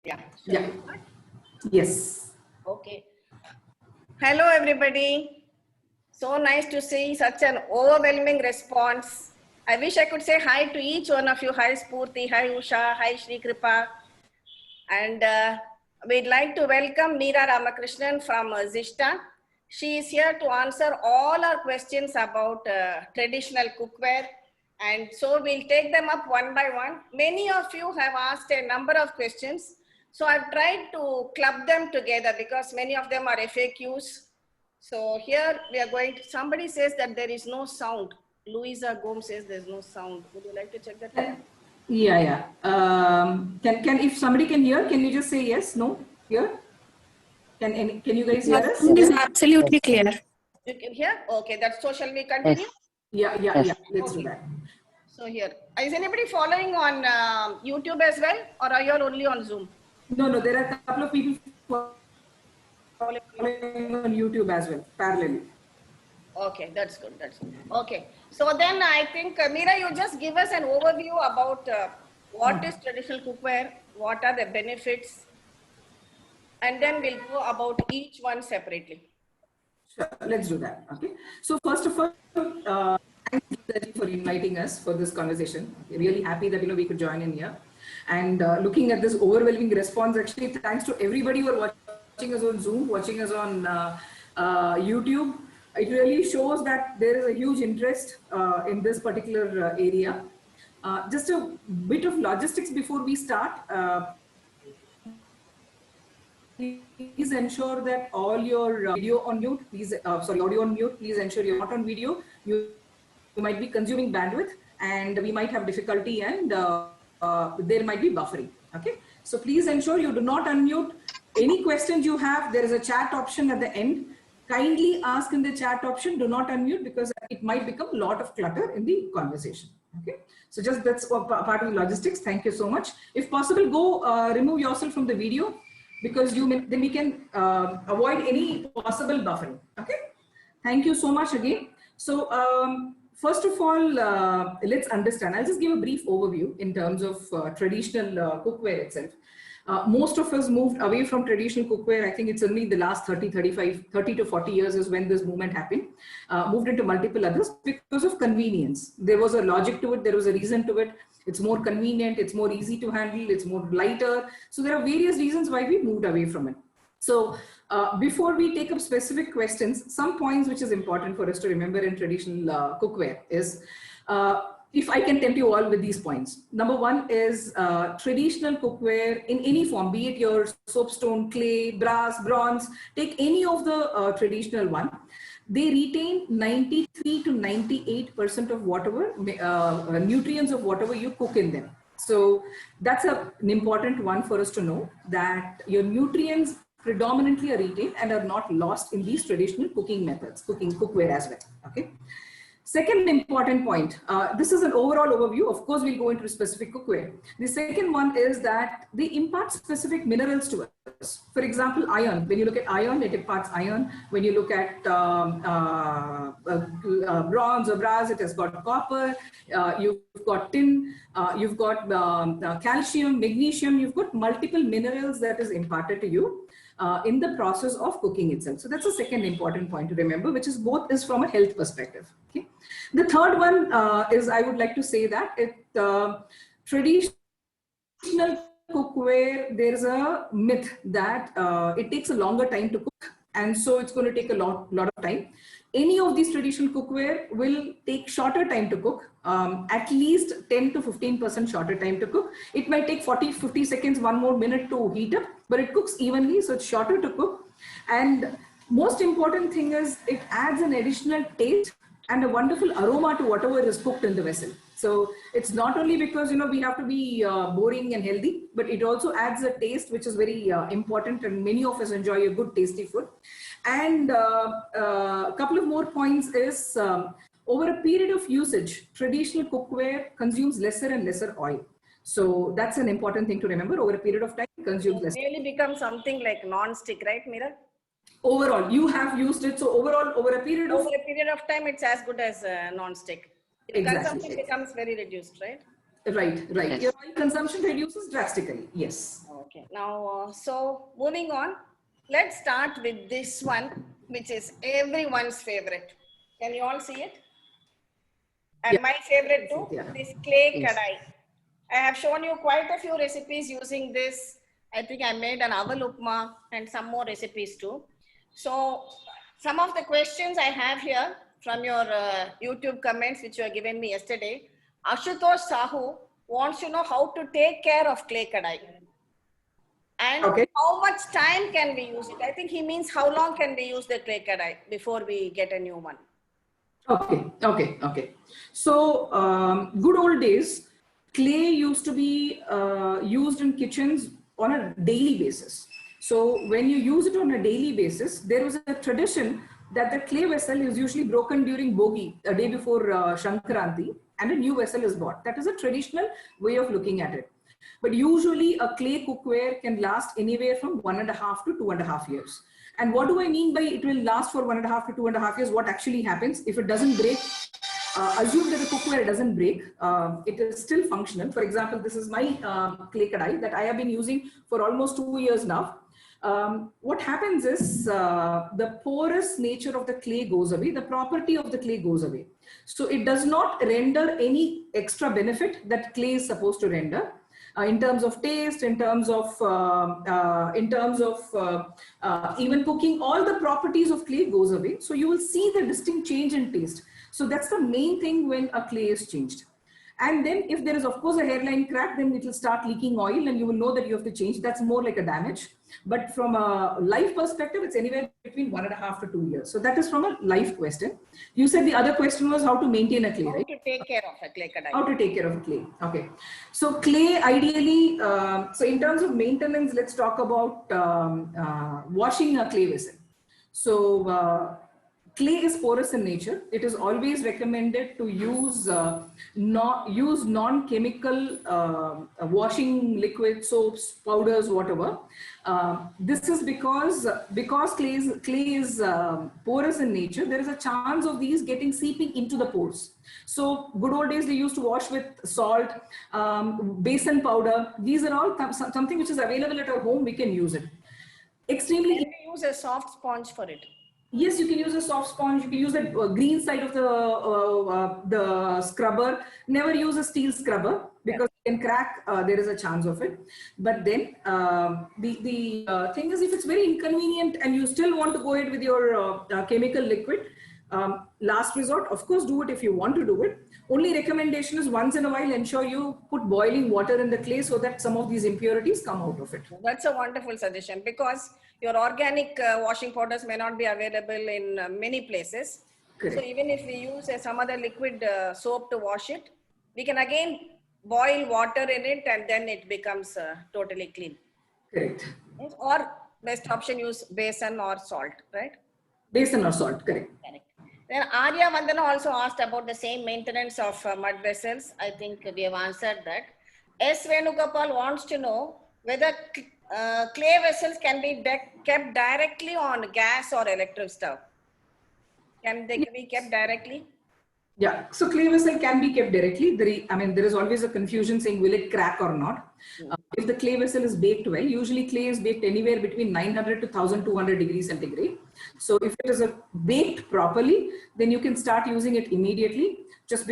Yeah. Yeah. Yes. Okay. Hello, everybody. So nice to see such an overwhelming response. I wish I could say hi to each one of you. Hi, Spurti. Hi, Usha. Hi, Shri Kripa. And we'd like to welcome Meera Ramakrishnan from Zishta. She is here to answer all our questions about traditional cookware. And so we'll take them up one by one. Many of you have asked a number of questions. So I've tried to club them together because many of them are FAQs. So here we are going to, somebody says that there is no sound. Louisa Gomes says there's no sound. Would you like to check that out? Yeah. Can if somebody can hear, can you just say yes, no, here? Can you guys hear us? It is absolutely clear. You can hear? Okay, that's so shall we continue? Yeah. Let's do that. So here, is anybody following on YouTube as well, or are you all only on Zoom? No, there are a couple of people following on YouTube as well, parallelly. Okay, that's good. Okay, so then I think Meera, you just give us an overview about what is traditional cookware, what are the benefits, and then we'll go about each one separately. Sure, let's do that. Okay. So first of all, thank you for inviting us for this conversation. We're really happy that we could join in here. And looking at this overwhelming response, actually, thanks to everybody who are watching us on Zoom, watching us on YouTube. It really shows that there is a huge interest in this particular area. Just a bit of logistics before we start. Please ensure that all your video on mute, please, audio on mute, please ensure you're not on video. You might be consuming bandwidth and we might have difficulty and there might be buffering, okay? So please ensure you do not unmute. Any questions you have, there is a chat option at the end. Kindly ask in the chat option, do not unmute because it might become a lot of clutter in the conversation, okay? So just that's part of the logistics. Thank you so much. If possible, go remove yourself from the video, because then we can avoid any possible buffering. Okay, thank you so much again. So first of all, let's understand. I'll just give a brief overview in terms of traditional cookware itself. Most of us moved away from traditional cookware. I think it's only the last 30 to 40 years is when this movement happened. Moved into multiple others because of convenience. There was a logic to it. There was a reason to it. It's more convenient. It's more easy to handle. It's more lighter. So there are various reasons why we moved away from it. So before we take up specific questions, some points which is important for us to remember in traditional cookware is, if I can tempt you all with these points. Number one is traditional cookware in any form, be it your soapstone, clay, brass, bronze, take any of the traditional one. They retain 93 to 98% of whatever nutrients of whatever you cook in them. So that's an important one for us to know, that your nutrients predominantly are retained and are not lost in these traditional cooking methods, cookware as well, okay? Second important point, this is an overall overview. Of course, we'll go into specific cookware. The second one is that they impart specific minerals to us. For example, iron. When you look at iron, it imparts iron. When you look at bronze or brass, it has got copper. You've got tin. You've got calcium, magnesium. You've got multiple minerals that is imparted to you in the process of cooking itself. So that's the second important point to remember, which is both is from a health perspective. Okay. The third one is, I would like to say that traditional cookware, there's a myth that it takes a longer time to cook, and so it's going to take a lot of time. Any of these traditional cookware will take shorter time to cook, at least 10 to 15% shorter time to cook. It might take 40-50 seconds, 1 more minute to heat up, but it cooks evenly, so it's shorter to cook. And most important thing is it adds an additional taste and a wonderful aroma to whatever is cooked in the vessel. So it's not only because we have to be boring and healthy, but it also adds a taste which is very important, and many of us enjoy a good tasty food. And a couple of more points is, over a period of usage, traditional cookware consumes lesser and lesser oil. So that's an important thing to remember. Over a period of time, it consumes less. It really becomes something like non-stick, right, Meera? Overall, you have used it. So overall, over a period of time, it's as good as non-stick. Exactly. Consumption becomes very reduced, right? Right. Your oil consumption reduces drastically. Yes. Okay, now, so moving on, let's start with this one, which is everyone's favorite. Can you all see it? And Yeah. my favorite too, Yeah. this clay Yes. kadai. I have shown you quite a few recipes using this. I think I made an aval upma and some more recipes too. So some of the questions I have here from your YouTube comments, which you have given me yesterday, Ashutosh Sahu wants to know how to take care of clay kadai. And Okay. how much time can we use it? I think he means how long can we use the clay kadai before we get a new one? Okay. So, good old days, clay used to be used in kitchens on a daily basis. So, when you use it on a daily basis, there was a tradition that the clay vessel is usually broken during Bogi, a day before Shankranti, and a new vessel is bought. That is a traditional way of looking at it. But usually, a clay cookware can last anywhere from 1.5 to 2.5 years. And what do I mean by it will last for 1.5 to 2.5 years? What actually happens if it doesn't break? Assume that the cookware doesn't break. It is still functional. For example, this is my clay kadai that I have been using for almost 2 years now. What happens is the porous nature of the clay goes away. The property of the clay goes away. So it does not render any extra benefit that clay is supposed to render. In terms of taste, in terms of even cooking, all the properties of clay goes away. So you will see the distinct change in taste. So that's the main thing when a clay is changed. And then if there is of course a hairline crack, then it will start leaking oil and you will know that you have to change. That's more like a damage. But from a life perspective, it's anywhere between 1.5 to 2 years. So that is from a life question. You said the other question was how to maintain a clay, right? How to take care of a clay kadai. How to take care of a clay. Okay. So clay ideally, so in terms of maintenance, let's talk about washing a clay vessel. So clay is porous in nature. It is always recommended to use non-chemical washing liquid, soaps, powders, whatever. This is because clay is porous in nature. There is a chance of these seeping into the pores. So good old days, they used to wash with salt, basin powder. These are all something which is available at our home. We can use it. Extremely. Can we use a soft sponge for it? Yes, you can use a soft sponge. You can use the green side of the scrubber. Never use a steel scrubber because it can crack. There is a chance of it. But then the thing is, if it's very inconvenient and you still want to go ahead with your chemical liquid, last resort, of course, do it if you want to do it. Only recommendation is once in a while ensure you put boiling water in the clay so that some of these impurities come out of it. That's a wonderful suggestion because your organic washing powders may not be available in many places. Correct. So even if we use some other liquid soap to wash it, we can again boil water in it and then it becomes totally clean. Correct. Or best option, use basin or salt, right? Basin or salt, correct. Correct. Then Arya Vandana also asked about the same maintenance of mud vessels. I think we have answered that. S. Venugopal wants to know whether clay vessels can be kept directly on gas or electric stove. Can they be kept directly? Yeah, so clay vessel can be kept directly. There is always a confusion saying will it crack or not. If the clay vessel is baked well, usually clay is baked anywhere between 900 to 1200 degrees centigrade. So if it is baked properly, then you can start using it immediately. Just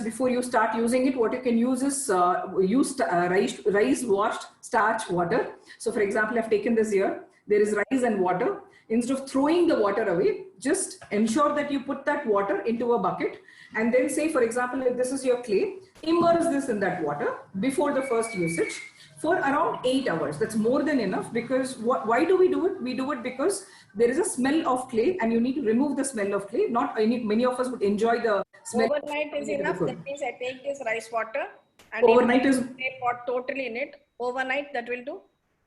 before you start using it, what you can use is rice washed starch water. So for example, I've taken this here. There is rice and water. Instead of throwing the water away, just ensure that you put that water into a bucket and then say, for example, if this is your clay, immerse this in that water before the first usage for around 8 hours. That's more than enough because why do we do it? We do it because there is a smell of clay and you need to remove the smell of clay. Many of us would enjoy the smell. Overnight is enough. That means I take this rice water and overnight is pot totally in it. Overnight that will do.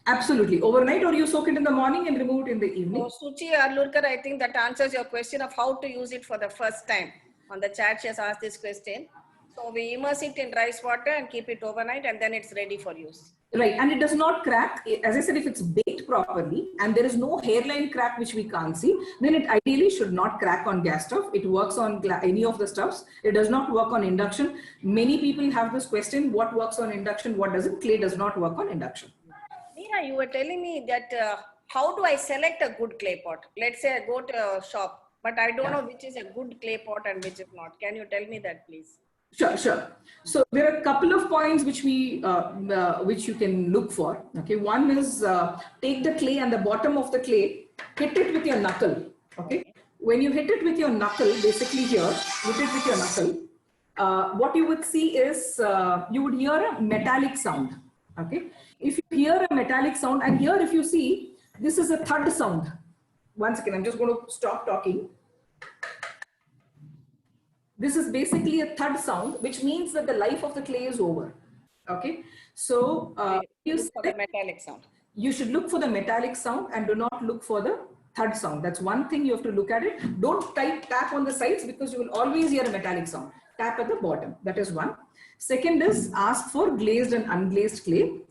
Absolutely. Overnight, or you soak it in the morning and remove it in the evening. So Suchi Arlurkar, I think that answers your question of how to use it for the first time. On the chat, she has asked this question. So we immerse it in rice water and keep it overnight and then it's ready for use. Right. And it does not crack. As I said, if it's baked properly and there is no hairline crack, which we can't see, then it ideally should not crack on gas stove. It works on any of the stoves. It does not work on induction. Many people have this question, what works on induction? What doesn't? Clay does not work on induction. Meera Meera, you were telling me that how do I select a good clay pot? Let's say I go to a shop, but I don't know which is a good clay pot and which is not. Can you tell me that, please? Sure, sure. So there are a couple of points which which you can look for. Okay, one is take the clay and the bottom of the clay, hit it with your knuckle. Okay, when you hit it with your knuckle, basically here, hit it with your knuckle. What you would see is you would hear a metallic sound. Okay, if you hear a metallic sound, and here if you see, this is a thud sound. Once again, I'm just going to stop talking. This is basically a thud sound, which means that the life of the clay is over. Okay, so you look for the metallic sound. You should look for the metallic sound and do not look for the thud sound. That's one thing you have to look at it. Don't tap on the sides because you will always hear a metallic sound. Tap at the bottom. That is one. Second is ask for glazed and unglazed clay.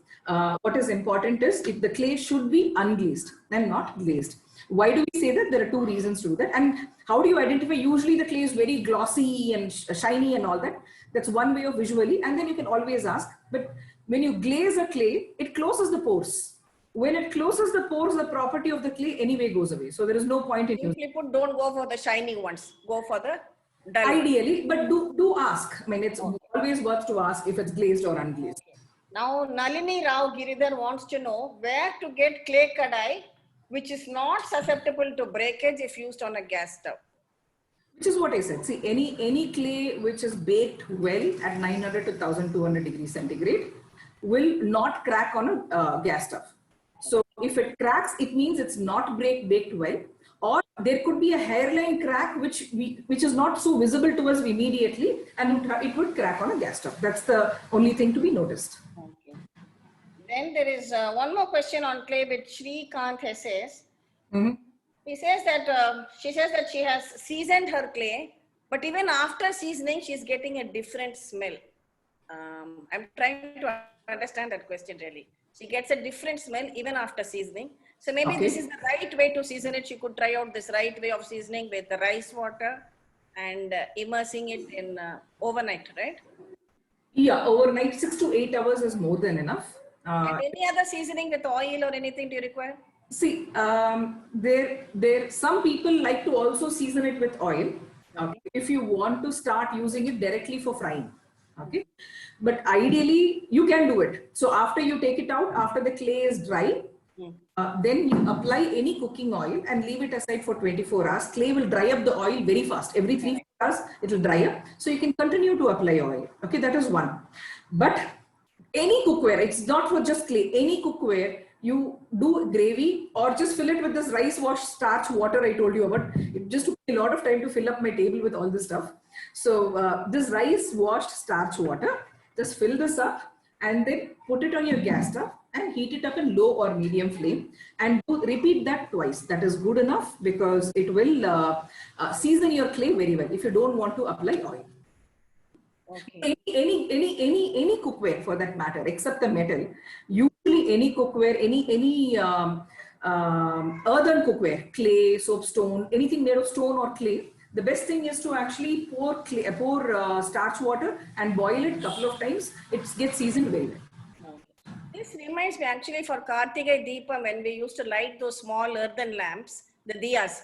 What is important is if the clay should be unglazed and not glazed. Why do we say that? There are two reasons to do that. And how do you identify? Usually the clay is very glossy and shiny and all that. That's one way of visually. And then you can always ask. But when you glaze a clay, it closes the pores. When it closes the pores, the property of the clay anyway goes away. So there is no point in using. Don't go for the shiny ones. Go for the dull. Ideally, but do ask. I mean, it's always worth to ask if it's glazed or unglazed. Okay. Now, Nalini Rao Giridhar wants to know where to get clay kadai which is not susceptible to breakage if used on a gas stove. Which is what I said. See, any clay which is baked well at 900 to 1200 degrees centigrade will not crack on a gas stove. So if it cracks, it means it's not baked well, or there could be a hairline crack which is not so visible to us immediately, and it would crack on a gas stove. That's the only thing to be noticed. Okay. Then there is one more question on clay which Srikanth says. He says that she says that she has seasoned her clay, but even after seasoning, she's getting a different smell. I'm trying to understand that question really. She gets a different smell even after seasoning. So maybe this is the right way to season it. She could try out this right way of seasoning with the rice water and immersing it in overnight, right? Yeah, overnight 6 to 8 hours is more than enough. And any other seasoning with oil or anything do you require? See, some people like to also season it with oil. Okay. If you want to start using it directly for frying. Okay. But ideally, you can do it. So after you take it out, after the clay is dry, then you apply any cooking oil and leave it aside for 24 hours. Clay will dry up the oil very fast. Every 3 hours, it will dry up. So you can continue to apply oil. Okay, that is one. But any cookware, it's not for just clay, any cookware, you do gravy or just fill it with this rice wash starch water I told you about. It just took a lot of time to fill up my table with all this stuff. So this rice washed starch water, just fill this up and then put it on your gas stove and heat it up in low or medium flame and repeat that twice. That is good enough because it will season your clay very well if you don't want to apply oil. Okay. Any cookware for that matter, except the metal. Usually any cookware, any earthen cookware, clay, soapstone, anything made of stone or clay, the best thing is to actually pour starch water and boil it a couple of times. It gets seasoned very well. Okay. This reminds me actually for Kartigai Deepam when we used to light those small earthen lamps, the diyas.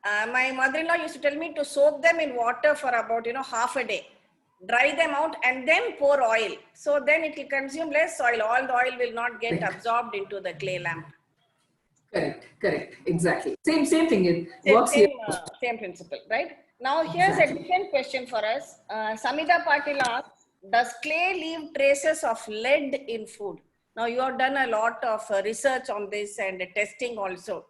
My mother-in-law used to tell me to soak them in water for about half a day, dry them out and then pour oil. So then it will consume less oil. All the oil will not get absorbed into the clay lamp. Correct, exactly. Same thing. It works here. Same principle, right? Now here's a different question for us. Samida Patil asks, does clay leave traces of lead in food? Now you have done a lot of research on this and testing also.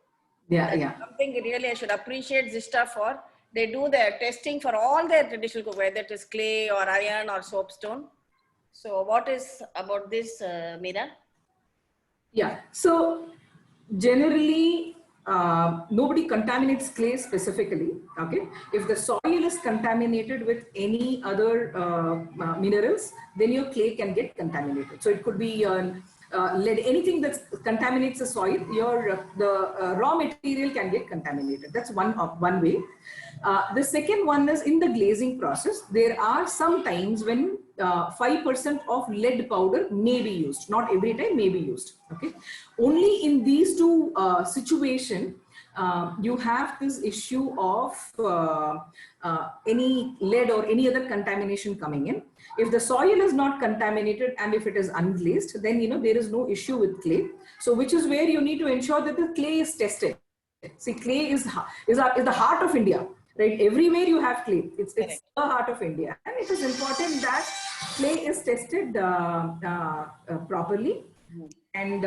Yeah. Something really I should appreciate Zista for. They do their testing for all their traditional cookware, whether it is clay or iron or soapstone. So what is about this, Meera? Yeah, so generally nobody contaminates clay specifically. Okay, if the soil is contaminated with any other minerals, then your clay can get contaminated. So it could be lead, anything that contaminates the soil, the raw material can get contaminated. That's one way. The second one is in the glazing process. There are some times when 5% of lead powder may be used. Not every time, may be used. Okay. Only in these two situations, you have this issue of any lead or any other contamination coming in. If the soil is not contaminated and if it is unglazed, then there is no issue with clay. So which is where you need to ensure that the clay is tested. See, clay is the heart of India, right? Everywhere you have clay. It's the heart of India, and it is important that clay is tested properly. And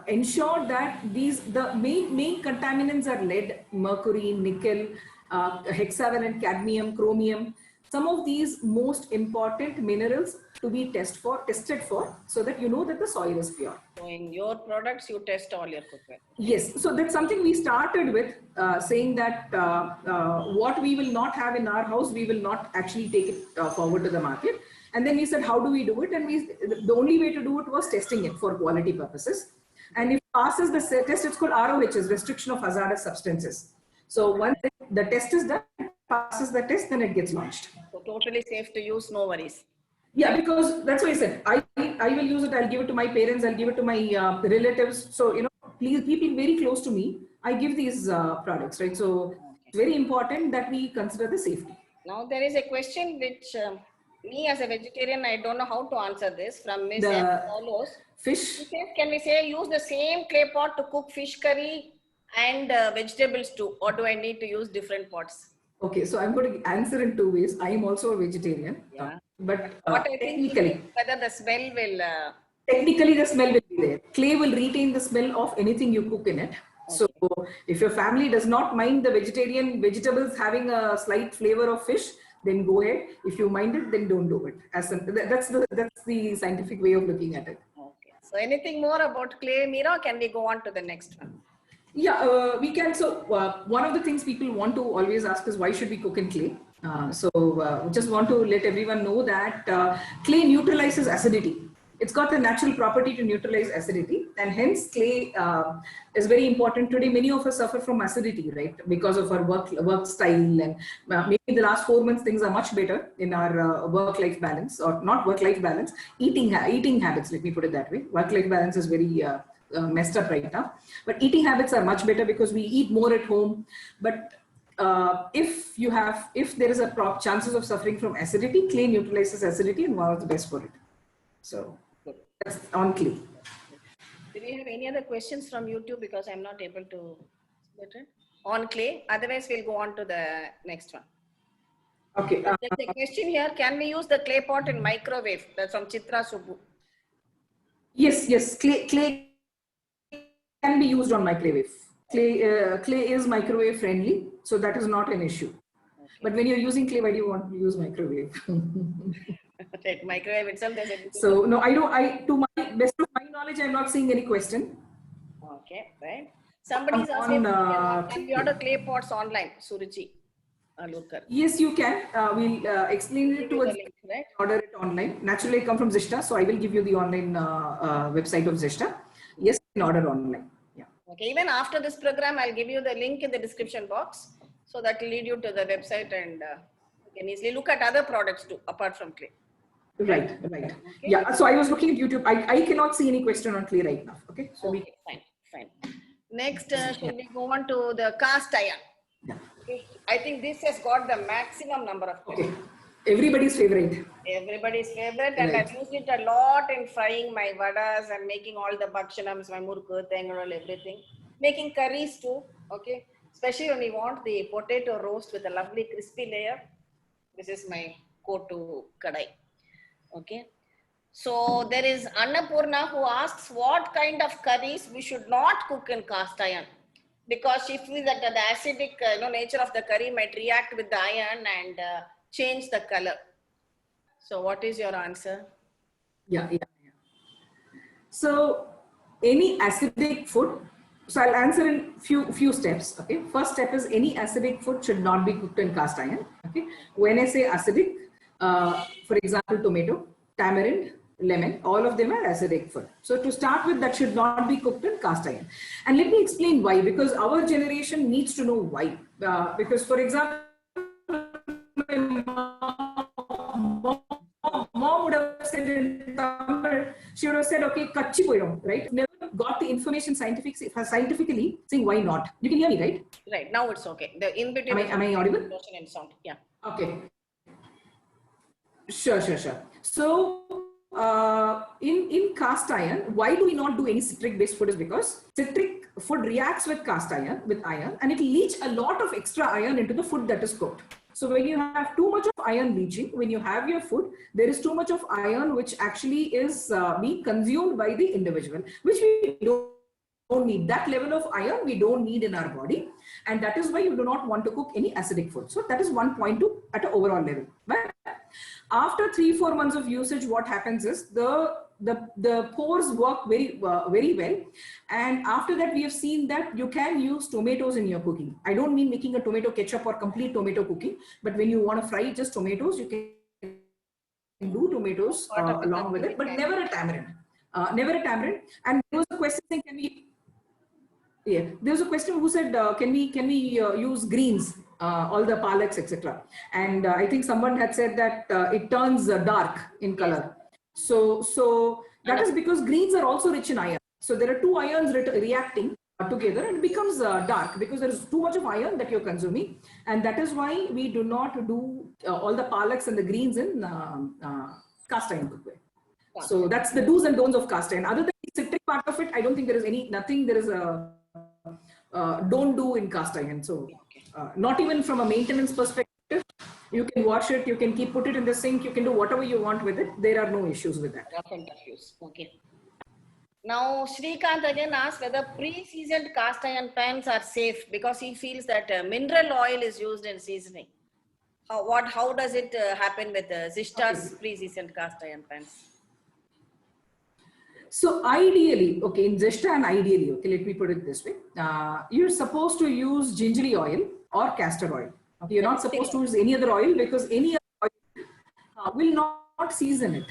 ensure that the main contaminants are lead, mercury, nickel, hexavalent, cadmium, chromium. Some of these most important minerals to be tested for, so that you know that the soil is pure. So in your products, you test all your cookware. Yes, so that's something we started with, saying that what we will not have in our house, we will not actually take it forward to the market. And then we said, how do we do it? And the only way to do it was testing it for quality purposes. And if it passes the test, it's called ROHS, restriction of hazardous substances. So once the test is done, passes the test, then it gets launched. So totally safe to use, no worries. Yeah, because that's why I said, I will use it. I'll give it to my parents. I'll give it to my relatives. So, please, people very close to me, I give these products, right? So it's very important that we consider the safety. Now there is a question which me as a vegetarian, I don't know how to answer this, from Ms. M. follows. Fish. Can we say use the same clay pot to cook fish curry and vegetables too, or do I need to use different pots? Okay, so I'm going to answer in two ways. I am also a vegetarian, but what I think whether the smell will... technically, the smell will be there. Clay will retain the smell of anything you cook in it. Okay. So if your family does not mind the vegetables having a slight flavor of fish, then go ahead. If you mind it, then don't do it. That's the scientific way of looking at it. Okay. So anything more about clay, Meera? Can we go on to the next one? Yeah, we can. So one of the things people want to always ask is, why should we cook in clay? Just want to let everyone know that clay neutralizes acidity. It's got the natural property to neutralize acidity, and hence clay is very important. Today, many of us suffer from acidity, right? Because of our work style, and maybe the last 4 months things are much better in our work-life balance, or not work-life balance, eating habits. Let me put it that way. Work-life balance is very messed up right now, but eating habits are much better because we eat more at home. But if there is a chances of suffering from acidity, clay neutralizes acidity and one of the best for it. So that's on clay. Do we have any other questions from YouTube? Because I'm not able to split it on clay. Otherwise, we'll go on to the next one. Okay. There's a question here. Can we use the clay pot in microwave? That's from Chitra Subbu. Yes. Clay can be used on microwave. Clay is microwave friendly, so that is not an issue. Okay. But when you're using clay, why do you want to use microwave? Microwave itself, there's a... So no, to my best of my knowledge, I'm not seeing any question. Okay, right. Somebody's asking, can we order clay pots online, Suruchi Alurkar? Yes, you can. We'll explain it to us. Right? Order it online. Naturally, I come from Zista, so I will give you the online website of Zista. Yes, you can order online. Yeah. Okay. Even after this program, I'll give you the link in the description box, so that will lead you to the website, and you can easily look at other products too, apart from clay. Right. Okay. Yeah. So I was looking at YouTube. I cannot see any question on clay right now. Okay. So okay, fine. Next, should we go on to the cast iron? Yeah. Okay. I think this has got the maximum number of questions. Okay. Everybody's favorite. Everybody's favorite, and I've used it a lot in frying my vadas and making all the bhakshanams, my murku, tengal, everything. Making curries too. Okay. Especially when we want the potato roast with a lovely crispy layer. This is my go-to kadai. Okay. So there is Annapurna who asks what kind of curries we should not cook in cast iron, because she feels that the acidic nature of the curry might react with the iron and change the color. So what is your answer? Yeah. So any acidic food, so I'll answer in few steps. Okay. First step is any acidic food should not be cooked in cast iron. Okay. When I say acidic, for example, tomato, tamarind, lemon, all of them are acidic food. So to start with, that should not be cooked in cast iron. And let me explain why, because our generation needs to know why. Because for example, mom would said in Tamil, she would have said, okay, kachi poidum, right? Never got the information scientifically saying why not. You can hear me, right? Right, now it's okay. The in between. Am I audible? Motion and sound. Yeah. Okay. Sure. So, in cast iron, why do we not do any citric based food? Is because citric food reacts with cast iron, and it leaches a lot of extra iron into the food that is cooked. So when you have too much of iron leaching, when you have your food, there is too much of iron which actually is being consumed by the individual, which we don't need. That level of iron we don't need in our body, and that is why you do not want to cook any acidic food. So that is one point to at an overall level. But after 3-4 months of usage, what happens is the pores work very well, and after that we have seen that you can use tomatoes in your cooking. I don't mean making a tomato ketchup or complete tomato cooking, but when you want to fry just tomatoes, you can do tomatoes along with it, but never a tamarind. Never a tamarind. And there was a question saying, can we? Yeah, there was a question who said, can we use greens, all the palaks, etc. And I think someone had said that it turns dark in color. So that is because greens are also rich in iron. So there are two ions reacting together and it becomes dark because there is too much of iron that you're consuming. And that is why we do not do all the palaks and the greens in cast iron cookware. So that's the do's and don'ts of cast iron. Other than the citric part of it, I don't think there is nothing there is a don't do in cast iron. So not even from a maintenance perspective, you can wash it, you can put it in the sink, you can do whatever you want with it. There are no issues with that. Okay. Now Srikanth again asked whether pre-seasoned cast iron pans are safe because he feels that mineral oil is used in seasoning. How does it happen with Zishta's pre-seasoned cast iron pans? So ideally, okay, in Zishta and ideally, okay, let me put it this way. You're supposed to use gingerly oil or castor oil. Okay, you're not supposed to use any other oil because any other oil will not season it.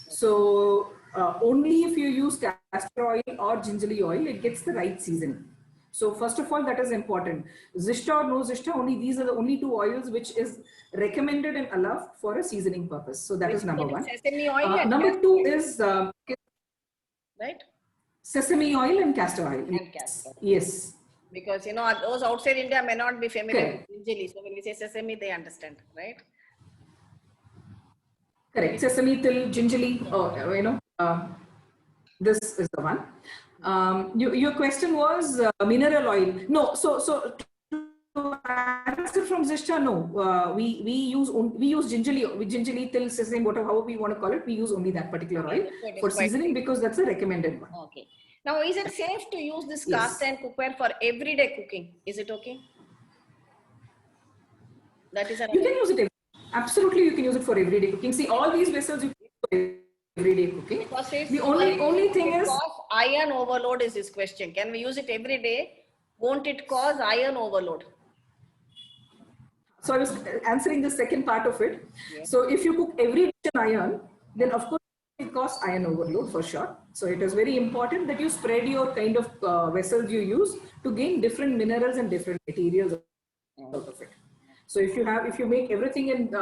So only if you use castor oil or gingerly oil, it gets the right seasoning. So first of all, that is important. Zishta or no Zishta, only these are the only two oils which is recommended and allowed for a seasoning purpose. So that is number one. Sesame oil number two is right? Sesame oil and castor oil. And castor. Yes. Because those outside India may not be familiar Correct. with gingerly. So when we say sesame, they understand, right? Correct. Sesame, till, gingerly, this is the one. Your question was mineral oil. No, so to answer from Zishta, no. We use gingerly, till, sesame, whatever, however we want to call it. We use only that particular oil for seasoning because that's a recommended one. Okay. Now, is it safe to use this cast iron cookware for everyday cooking? Is it okay? That is you can use it. Absolutely, you can use it for everyday cooking. See, all these vessels you can use for everyday cooking. Because the only thing is iron overload is his question. Can we use it every day? Won't it cause iron overload? So I was answering the second part of it. Yes. So if you cook every day in iron, then of course it causes iron overload for sure. So it is very important that you spread your kind of vessels you use to gain different minerals and different materials out of it. So if you make everything in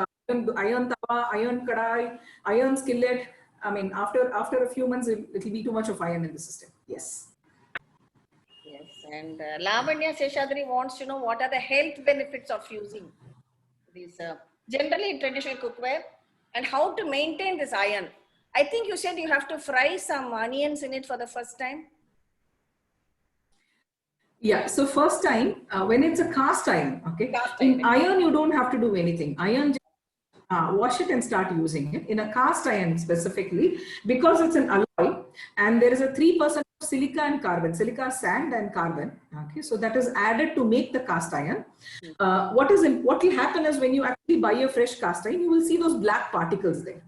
iron tawa, iron kadai, iron skillet, I mean after a few months it will be too much of iron in the system. Yes. Yes, and Lavanya Seshadri wants to know what are the health benefits of using these generally in traditional cookware and how to maintain this iron. I think you said you have to fry some onions in it for the first time. Yeah, so first time when it's a cast iron, okay, in iron you don't have to do anything. Iron, wash it and start using it. In a cast iron specifically, because it's an alloy and there is a 3% silica and carbon, silica, sand and carbon. Okay, so that is added to make the cast iron. What will happen is when you actually buy a fresh cast iron, you will see those black particles there.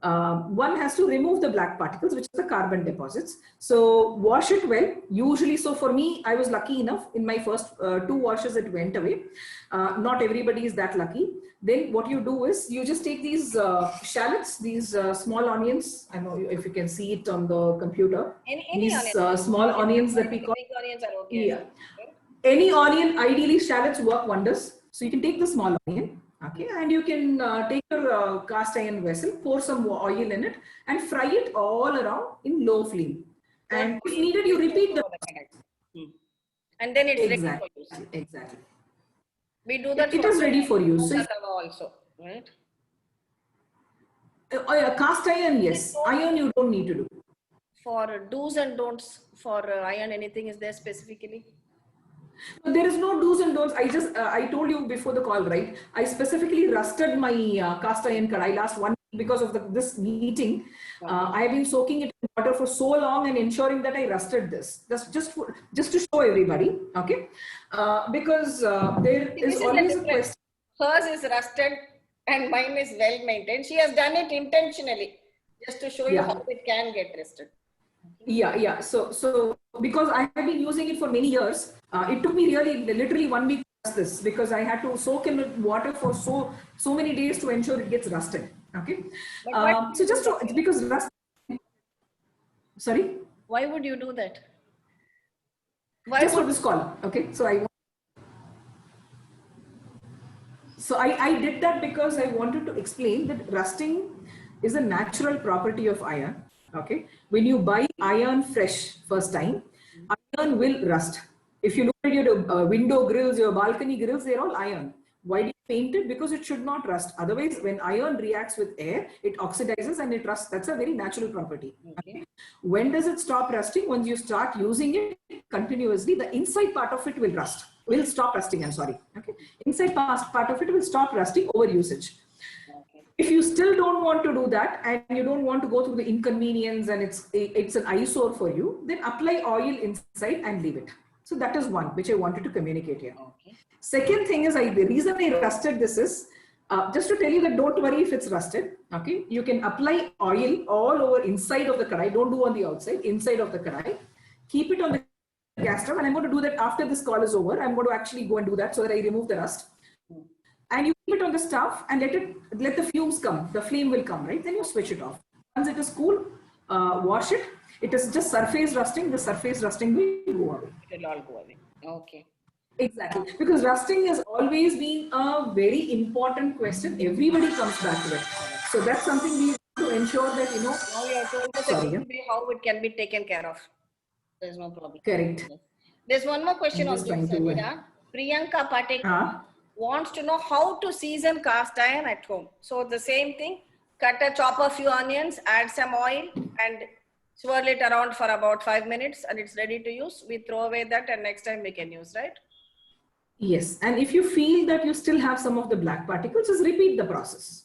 One has to remove the black particles, which is the carbon deposits. So wash it well. Usually, so for me, I was lucky enough in my first 2 washes, it went away. Not everybody is that lucky. Then what you do is you just take these shallots, these small onions. I know if you can see it on the computer. Any these small onions that we call. Big onions are okay. Yeah. Any onion, ideally shallots work wonders. So you can take the small onion. Okay, and you can take your cast iron vessel, pour some oil in it, and fry it all around in low flame. And if needed, you repeat the and then it's ready for exactly, use. exactly. We do that. It is ready for use. So also, right? Cast iron, yes. Iron you don't need to do. For do's and don'ts for iron, anything is there specifically? There is no do's and don'ts. I told you before the call, right? I specifically rusted my cast iron kadai last 1 week because of this meeting. I have been soaking it in water for so long and ensuring that I rusted this. That's just to show everybody, okay? Because there is always a question. Hers is rusted and mine is well maintained. She has done it intentionally just to show you how it can get rusted. Yeah. So because I have been using it for many years, it took me literally 1 week to rust this because I had to soak in water for so many days to ensure it gets rusted. Okay. So just because rust. Sorry. Why would you do that? Just for this call. Okay. So I did that because I wanted to explain that rusting is a natural property of iron. Okay, when you buy iron fresh first time, iron will rust. If you look at your window grills, your balcony grills, they're all iron. Why do you paint it? Because it should not rust. Otherwise, when iron reacts with air, it oxidizes and it rusts. That's a very natural property. Okay. When does it stop rusting? Once you start using it continuously, the inside part of it will rust. Will stop rusting. I'm sorry. Okay, inside part of it will stop rusting over usage. If you still don't want to do that and you don't want to go through the inconvenience and it's an eyesore for you, then apply oil inside and leave it. So that is one which I wanted to communicate here. Okay. Second thing is the reason I rusted this is just to tell you that don't worry if it's rusted. Okay, you can apply oil all over inside of the kadai. Don't do on the outside, inside of the kadai. Keep it on the gas stove, and I'm going to do that after this call is over. I'm going to actually go and do that so that I remove the rust. And you keep it on the stove and let the fumes come. The flame will come, right? Then you switch it off. Once it is cool, wash it. It is just surface rusting. The surface rusting will go away. It will all go away. Okay. Exactly. Because rusting has always been a very important question. Everybody comes back to it. So that's something we have to ensure that, Now you have told us how it can be taken care of. There's no problem. Correct. There's one more question on this. Priyanka Patek wants to know how to season cast iron at home. So the same thing, chop a few onions, add some oil and swirl it around for about 5 minutes and it's ready to use. We throw away that and next time we can use, right? Yes. And if you feel that you still have some of the black particles, just repeat the process.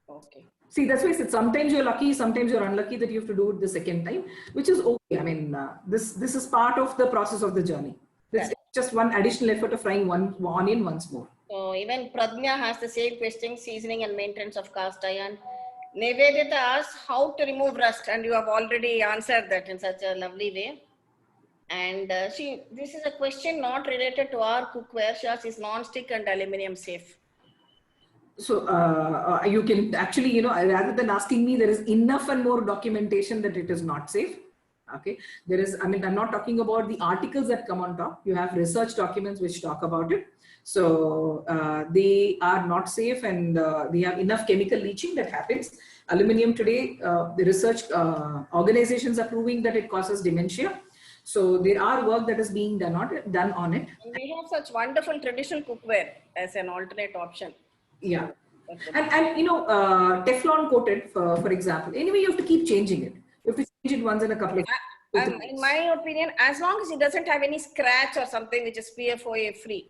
Okay. See, that's why I said sometimes you're lucky, sometimes you're unlucky that you have to do it the second time, which is okay. I mean, this is part of the process of the journey. It's just one additional effort of frying one onion once more. So even Pradnya has the same question, seasoning and maintenance of cast iron. Nivedita asks how to remove rust, and you have already answered that in such a lovely way. And this is a question not related to our cookware. She asks, is non-stick and aluminium safe? So you can actually, rather than asking me, there is enough and more documentation that it is not safe. Okay, there is, I'm not talking about the articles that come on top. You have research documents which talk about it. So they are not safe and they have enough chemical leaching that happens. Aluminium today, the research organizations are proving that it causes dementia. So there are work that is being done on it. And we have such wonderful traditional cookware as an alternate option. Yeah. And Teflon coated, for example. Anyway, you have to keep changing it. You have to change it once in a couple of in my opinion, as long as it doesn't have any scratch or something which is PFOA free,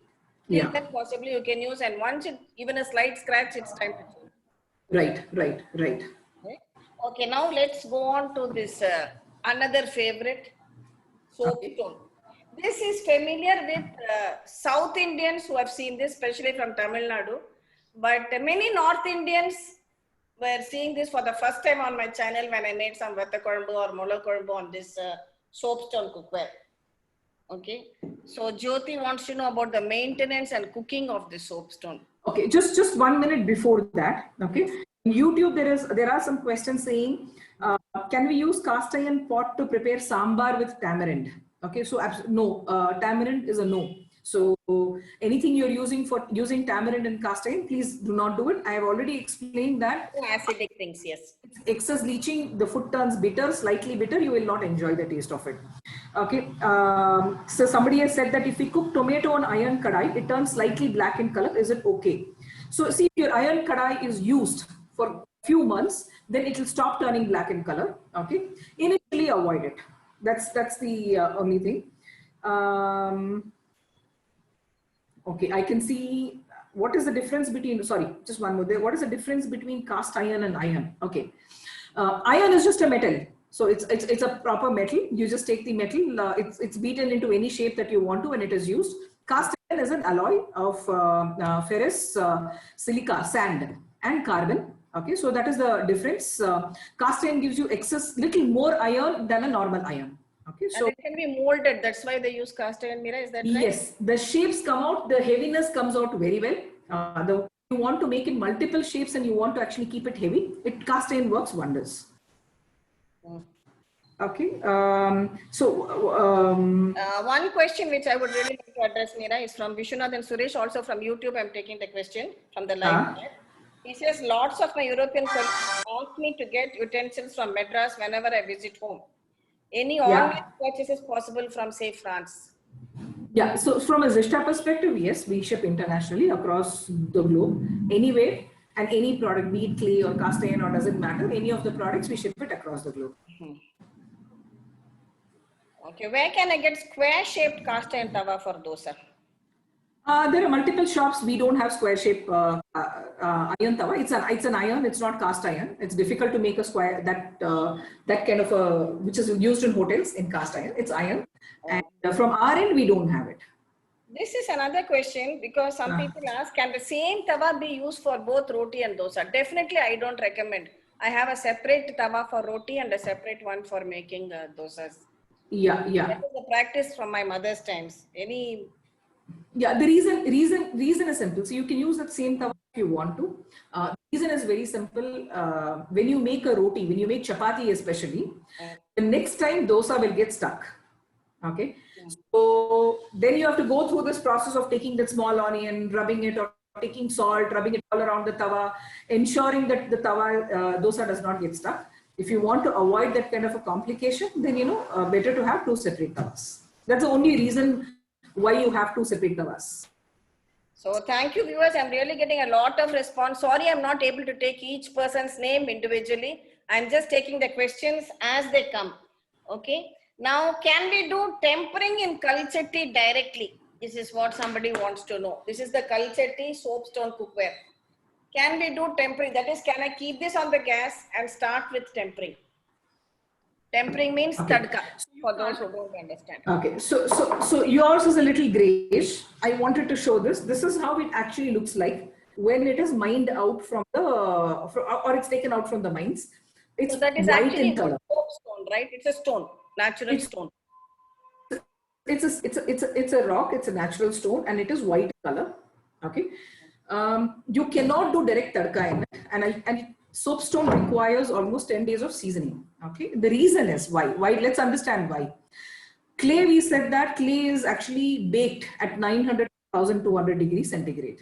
then possibly you can use, and once even a slight scratch, it's time to change. Right. Okay, now let's go on to this another favorite, soapstone. This is familiar with South Indians who have seen this, especially from Tamil Nadu, but many North Indians were seeing this for the first time on my channel when I made some Vata Kolumbu or Mola Kolumbu on this soapstone cookware. Okay, so Jyoti wants to know about the maintenance and cooking of the soapstone. Okay, just 1 minute before that. Okay, in YouTube there are some questions saying, can we use cast iron pot to prepare sambar with tamarind? Okay, so no, tamarind is a no. So anything you're using tamarind and cast iron, please do not do it. I have already explained that Acidic things, yes. excess leaching, the food turns bitter, slightly bitter, you will not enjoy the taste of it. Okay, so somebody has said that if we cook tomato on iron kadai, it turns slightly black in color. Is it okay? So see, if your iron kadai is used for few months, then it will stop turning black in color. Okay, initially avoid it. That's the only thing. Okay, I can see what is the difference between, sorry, just one more there. What is the difference between cast iron and iron? Okay, iron is just a metal. So it's a proper metal. You just take the metal, it's beaten into any shape that you want to and it is used. Cast iron is an alloy of ferrous, silica, sand and carbon. Okay, so that is the difference. Cast iron gives you excess, little more iron than a normal iron. Okay, so and it can be molded. That's why they use cast iron, Meera. Is that right? Yes, the shapes come out, the heaviness comes out very well. You want to make it multiple shapes and you want to actually keep it heavy, cast iron works wonders. Okay, one question which I would really like to address, Meera, is from Vishwanath and Suresh, also from YouTube. I'm taking the question from the live chat. He says, lots of my European colleagues ask me to get utensils from Madras whenever I visit home. Any online purchases possible from, say, France? Yeah, so from a Zista perspective, yes, we ship internationally across the globe, anywhere, and any product, be it clay or cast iron or doesn't matter, any of the products, we ship it across the globe. Okay, where can I get square-shaped cast iron tawa for dosa? There are multiple shops. We don't have square shape iron tawa. It's an iron. It's not cast iron. It's difficult to make a square that kind of a, which is used in hotels in cast iron. It's iron, and from our end we don't have it. This is another question because some people ask, can the same tawa be used for both roti and dosa? Definitely, I don't recommend. I have a separate tawa for roti and a separate one for making dosas. Yeah. That is the practice from my mother's times. Yeah, the reason is simple. So you can use that same tawa if you want to. The reason is very simple. When you make a roti, when you make chapati especially, the next time dosa will get stuck. Okay. So then you have to go through this process of taking that small onion, rubbing it, or taking salt, rubbing it all around the tawa, ensuring that the tawa dosa does not get stuck. If you want to avoid that kind of a complication, then better to have two separate tawas. That's the only reason why you have two separate tawas. So thank you, viewers. I'm really getting a lot of response. Sorry, I'm not able to take each person's name individually. I'm just taking the questions as they come. Okay. Now, can we do tempering in kalchetti directly? This is what somebody wants to know. This is the kalchetti soapstone cookware. Can we do tempering? That is, can I keep this on the gas and start with tempering? Tempering means tadka, for those who don't understand. Okay, so yours is a little grayish. I wanted to show this. This is how it actually looks like when it is mined out from the, or it's taken out from the mines. It's so that is white actually in color. Soapstone, right? It's a stone, natural stone. It's a rock. It's a natural stone, and it is white in color. Okay, you cannot do direct tadka in it, and soapstone requires almost 10 days of seasoning. Okay, the reason is why. Let's understand why. Clay, we said that clay is actually baked at 900,200 degrees centigrade.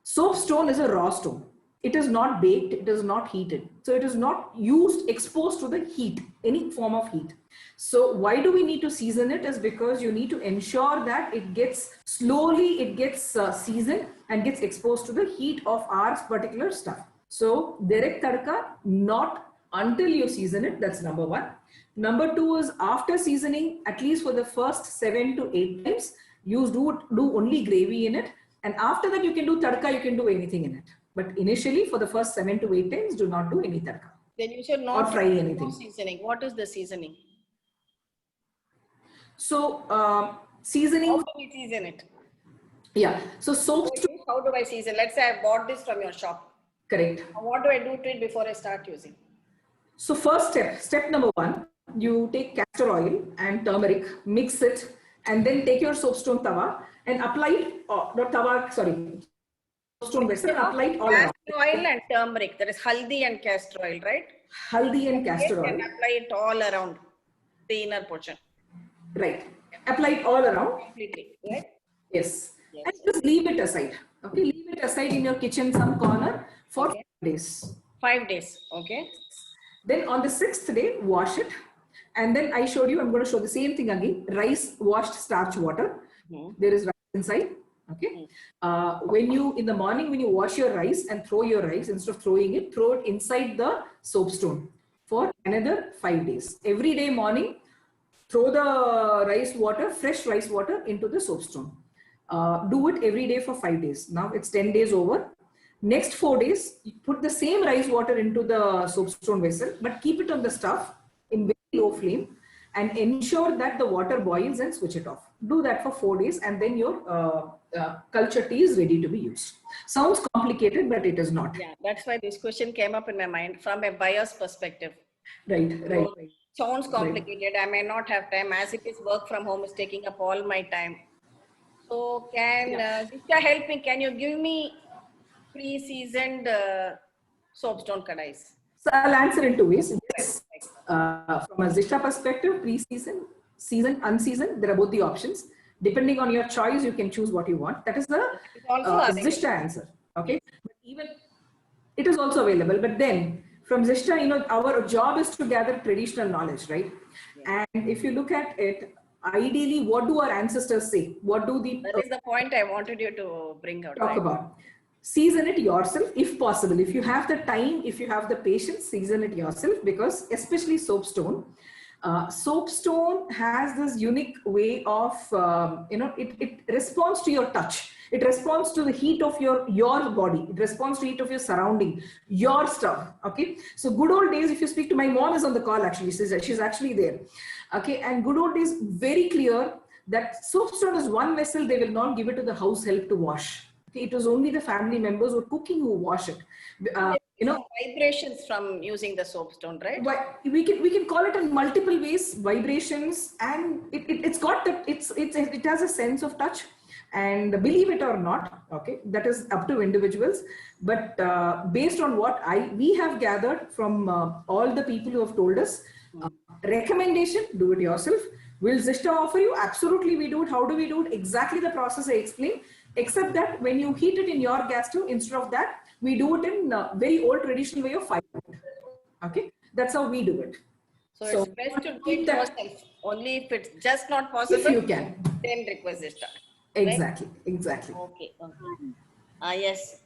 Soapstone is a raw stone. It is not baked, it is not heated. So it is not exposed to the heat, any form of heat. So why do we need to season it? Is because you need to ensure that it gets seasoned and gets exposed to the heat of our particular stuff. So direct tadka, not until you season it. That's number one. Number two is after seasoning, at least for the first 7 to 8 times, you do only gravy in it. And after that, you can do tadka, you can do anything in it. But initially, for the first 7 to 8 times, do not do any tadka. Then you should not fry anything. Seasoning. What is the seasoning? So seasoning. How do we season it? Yeah. So how do I season? Let's say I bought this from your shop. Correct. What do I do to it before I start using? So first step number one, you take castor oil and turmeric, mix it, and then take your soapstone tawa and apply it, soapstone vessel, apply it all around. Castor oil and turmeric, that is haldi and castor oil, right? Haldi and castor oil. And apply it all around the inner portion. Right. Apply it all around. Completely, right? Yes. Yes. And just leave it aside. Okay, leave it aside in your kitchen, some corner for Okay. 5 days. 5 days. Okay. Then on the 6th day, wash it. And then I showed you, I'm going to show the same thing again. Rice washed starch water. There is rice inside. Okay. When you, in the morning, when you wash your rice and throw your rice, instead of throwing it, throw it inside the soapstone for another 5 days. Every day morning, throw the rice water, fresh rice water into the soapstone. Do it every day for 5 days. Now it's 10 days over. Next 4 days, you put the same rice water into the soapstone vessel, but keep it on the stove in very low flame and ensure that the water boils and switch it off. Do that for 4 days and then your culture tea is ready to be used. Sounds complicated, but it is not. Yeah, that's why this question came up in my mind from a buyer's perspective. Right, right. So, sounds complicated. I may not have time, as it is work from home is taking up all my time. So can Disha help me? Can you give me pre-seasoned soapstone kadais? So I'll answer in 2 ways. Yes, from a Zishta perspective, pre-season, season, unseasoned, there are both the options. Depending on your choice, you can choose what you want. That is the Zishta answer. Okay, but even it is also available. But then from Zishta, you know, our job is to gather traditional knowledge, right? Yeah. And if you look at it, ideally, what do our ancestors say? What do the that is the point I wanted you to bring out. Talk about. Season it yourself if possible. If you have the time, if you have the patience, season it yourself, because especially soapstone. Soapstone has this unique way of, it responds to your touch. It responds to the heat of your body. It responds to heat of your surrounding, your stuff. Okay. So good old days, if you speak to my mom is on the call, actually, she's actually there. Okay. And good old days, very clear that soapstone is one vessel. They will not give it to the house help to wash. Okay, it was only the family members who are cooking who wash it. Vibrations from using the soapstone, right? We can call it in multiple ways, vibrations, and it's got that it has a sense of touch. And believe it or not, okay, that is up to individuals. But based on what we have gathered from all the people who have told us, recommendation: do it yourself. Will Zishta offer you? Absolutely, we do it. How do we do it? Exactly the process I explained. Except that when you heat it in your gas stove, instead of that, we do it in a very old traditional way of fire. Okay, that's how we do it. So it's best to do it yourself. Only if it's just not possible, if you can, then request Zishta. Exactly, right? Exactly. Okay. Yes.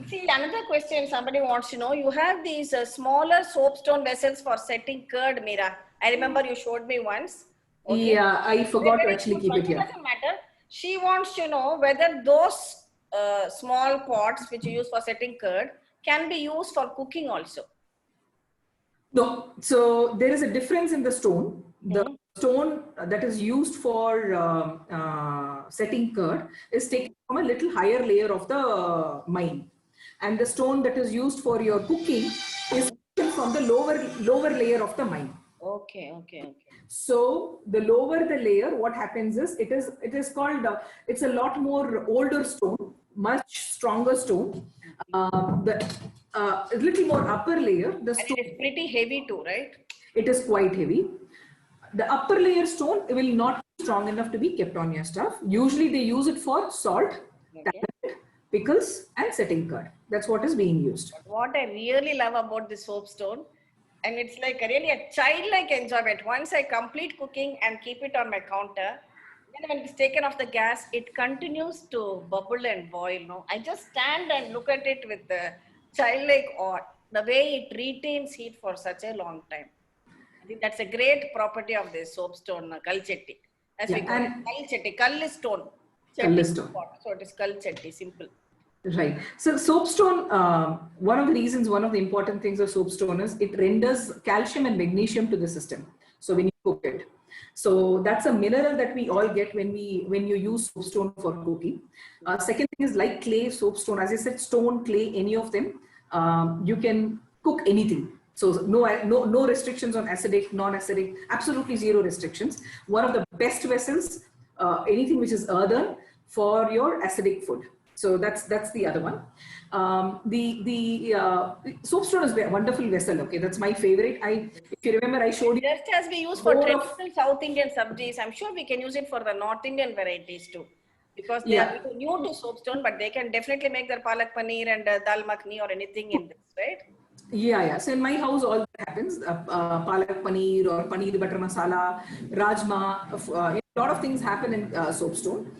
See, another question somebody wants to know. You have these smaller soapstone vessels for setting curd, Meera. I remember you showed me once. Okay. Yeah, I forgot to actually keep it here. It doesn't matter. She wants to know whether those small pots which you use for setting curd can be used for cooking also. No, so there is a difference in the stone. The stone that is used for setting curd is taken from a little higher layer of the mine, and the stone that is used for your cooking is taken from the lower layer of the mine. Okay. So the lower the layer, what happens is it is called it's a lot more older stone, much stronger stone. A little more upper layer. The stone, and it is pretty heavy too, right? It is quite heavy. The upper layer stone will not be strong enough to be kept on your stuff. Usually they use it for salt, tamarind, pickles, and setting curd. That's what is being used. What I really love about the soapstone, and it's like really a childlike enjoyment. Once I complete cooking and keep it on my counter, then when it's taken off the gas, it continues to bubble and boil. No, I just stand and look at it with the childlike awe. The way it retains heat for such a long time. I think that's a great property of this soapstone, kalchetti. As we call it, kalchetti, kall is stone. Kall is stone. So it is kalchetti, simple. Right. So soapstone, one of the important things of soapstone is it renders calcium and magnesium to the system. So when you cook it, so that's a mineral that we all get when you use soapstone for cooking. Second thing is like clay, soapstone, as I said, stone, clay, any of them, you can cook anything. So no restrictions on acidic, non-acidic, absolutely zero restrictions. One of the best vessels, anything which is earthen for your acidic food. So that's the other one. The soapstone is a wonderful vessel. Okay, that's my favorite. If you remember, I showed you. Just as we use for traditional South Indian sabjis, I'm sure we can use it for the North Indian varieties too. because they are new to soapstone, but they can definitely make their palak paneer and dal makhni or anything in this, right? Yeah. So in my house, all that happens: palak paneer or paneer butter masala, rajma. A lot of things happen in soapstone.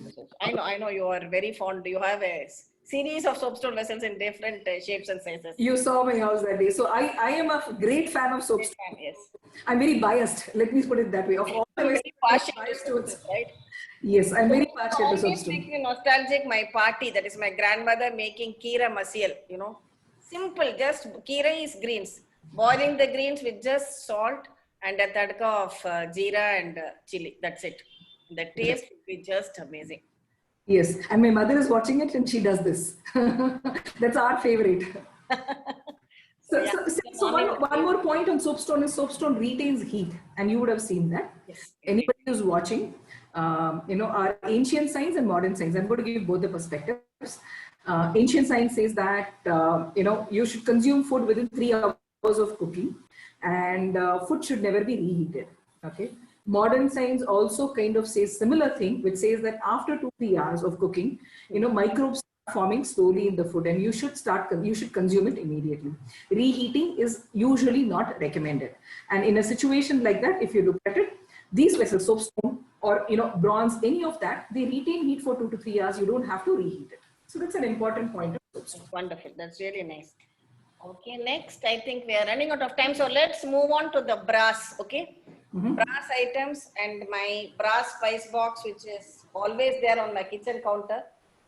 I know you are very fond. You have a series of soapstone vessels in different shapes and sizes. You saw my house that day. So I am a great fan of soapstone. Yes. I'm very biased. Let me put it that way. Of all the I'm vessels, very I'm partial to biased soapstone, towards. right? Yes, I'm very It partial to always soapstone. makes me nostalgic. My party, that is my grandmother making keera masial, you know. Simple, just keera is greens. Boiling the greens with just salt and a tadka of jeera and chili. That's it. The taste will be just amazing. Yes, and my mother is watching it and she does this. That's our favorite. So yeah, So one more point on soapstone is soapstone retains heat, and you would have seen that. yes. Anybody who's watching, our ancient science and modern science. I'm going to give both the perspectives. Ancient science says that you should consume food within 3 hours of cooking, and food should never be reheated. Okay. Modern science also kind of says similar thing, which says that after 2-3 hours of cooking, microbes start forming slowly in the food, and you should consume it immediately. Reheating is usually not recommended, and in a situation like that, if you look at it, these vessels, soapstone or bronze, any of that, they retain heat for 2 to 3 hours. You don't have to reheat it. So that's an important point of soapstone. Wonderful. That's really nice. Okay, next, I think we are running out of time. So let's move on to the brass. Okay. Brass items and my brass spice box, which is always there on my kitchen counter.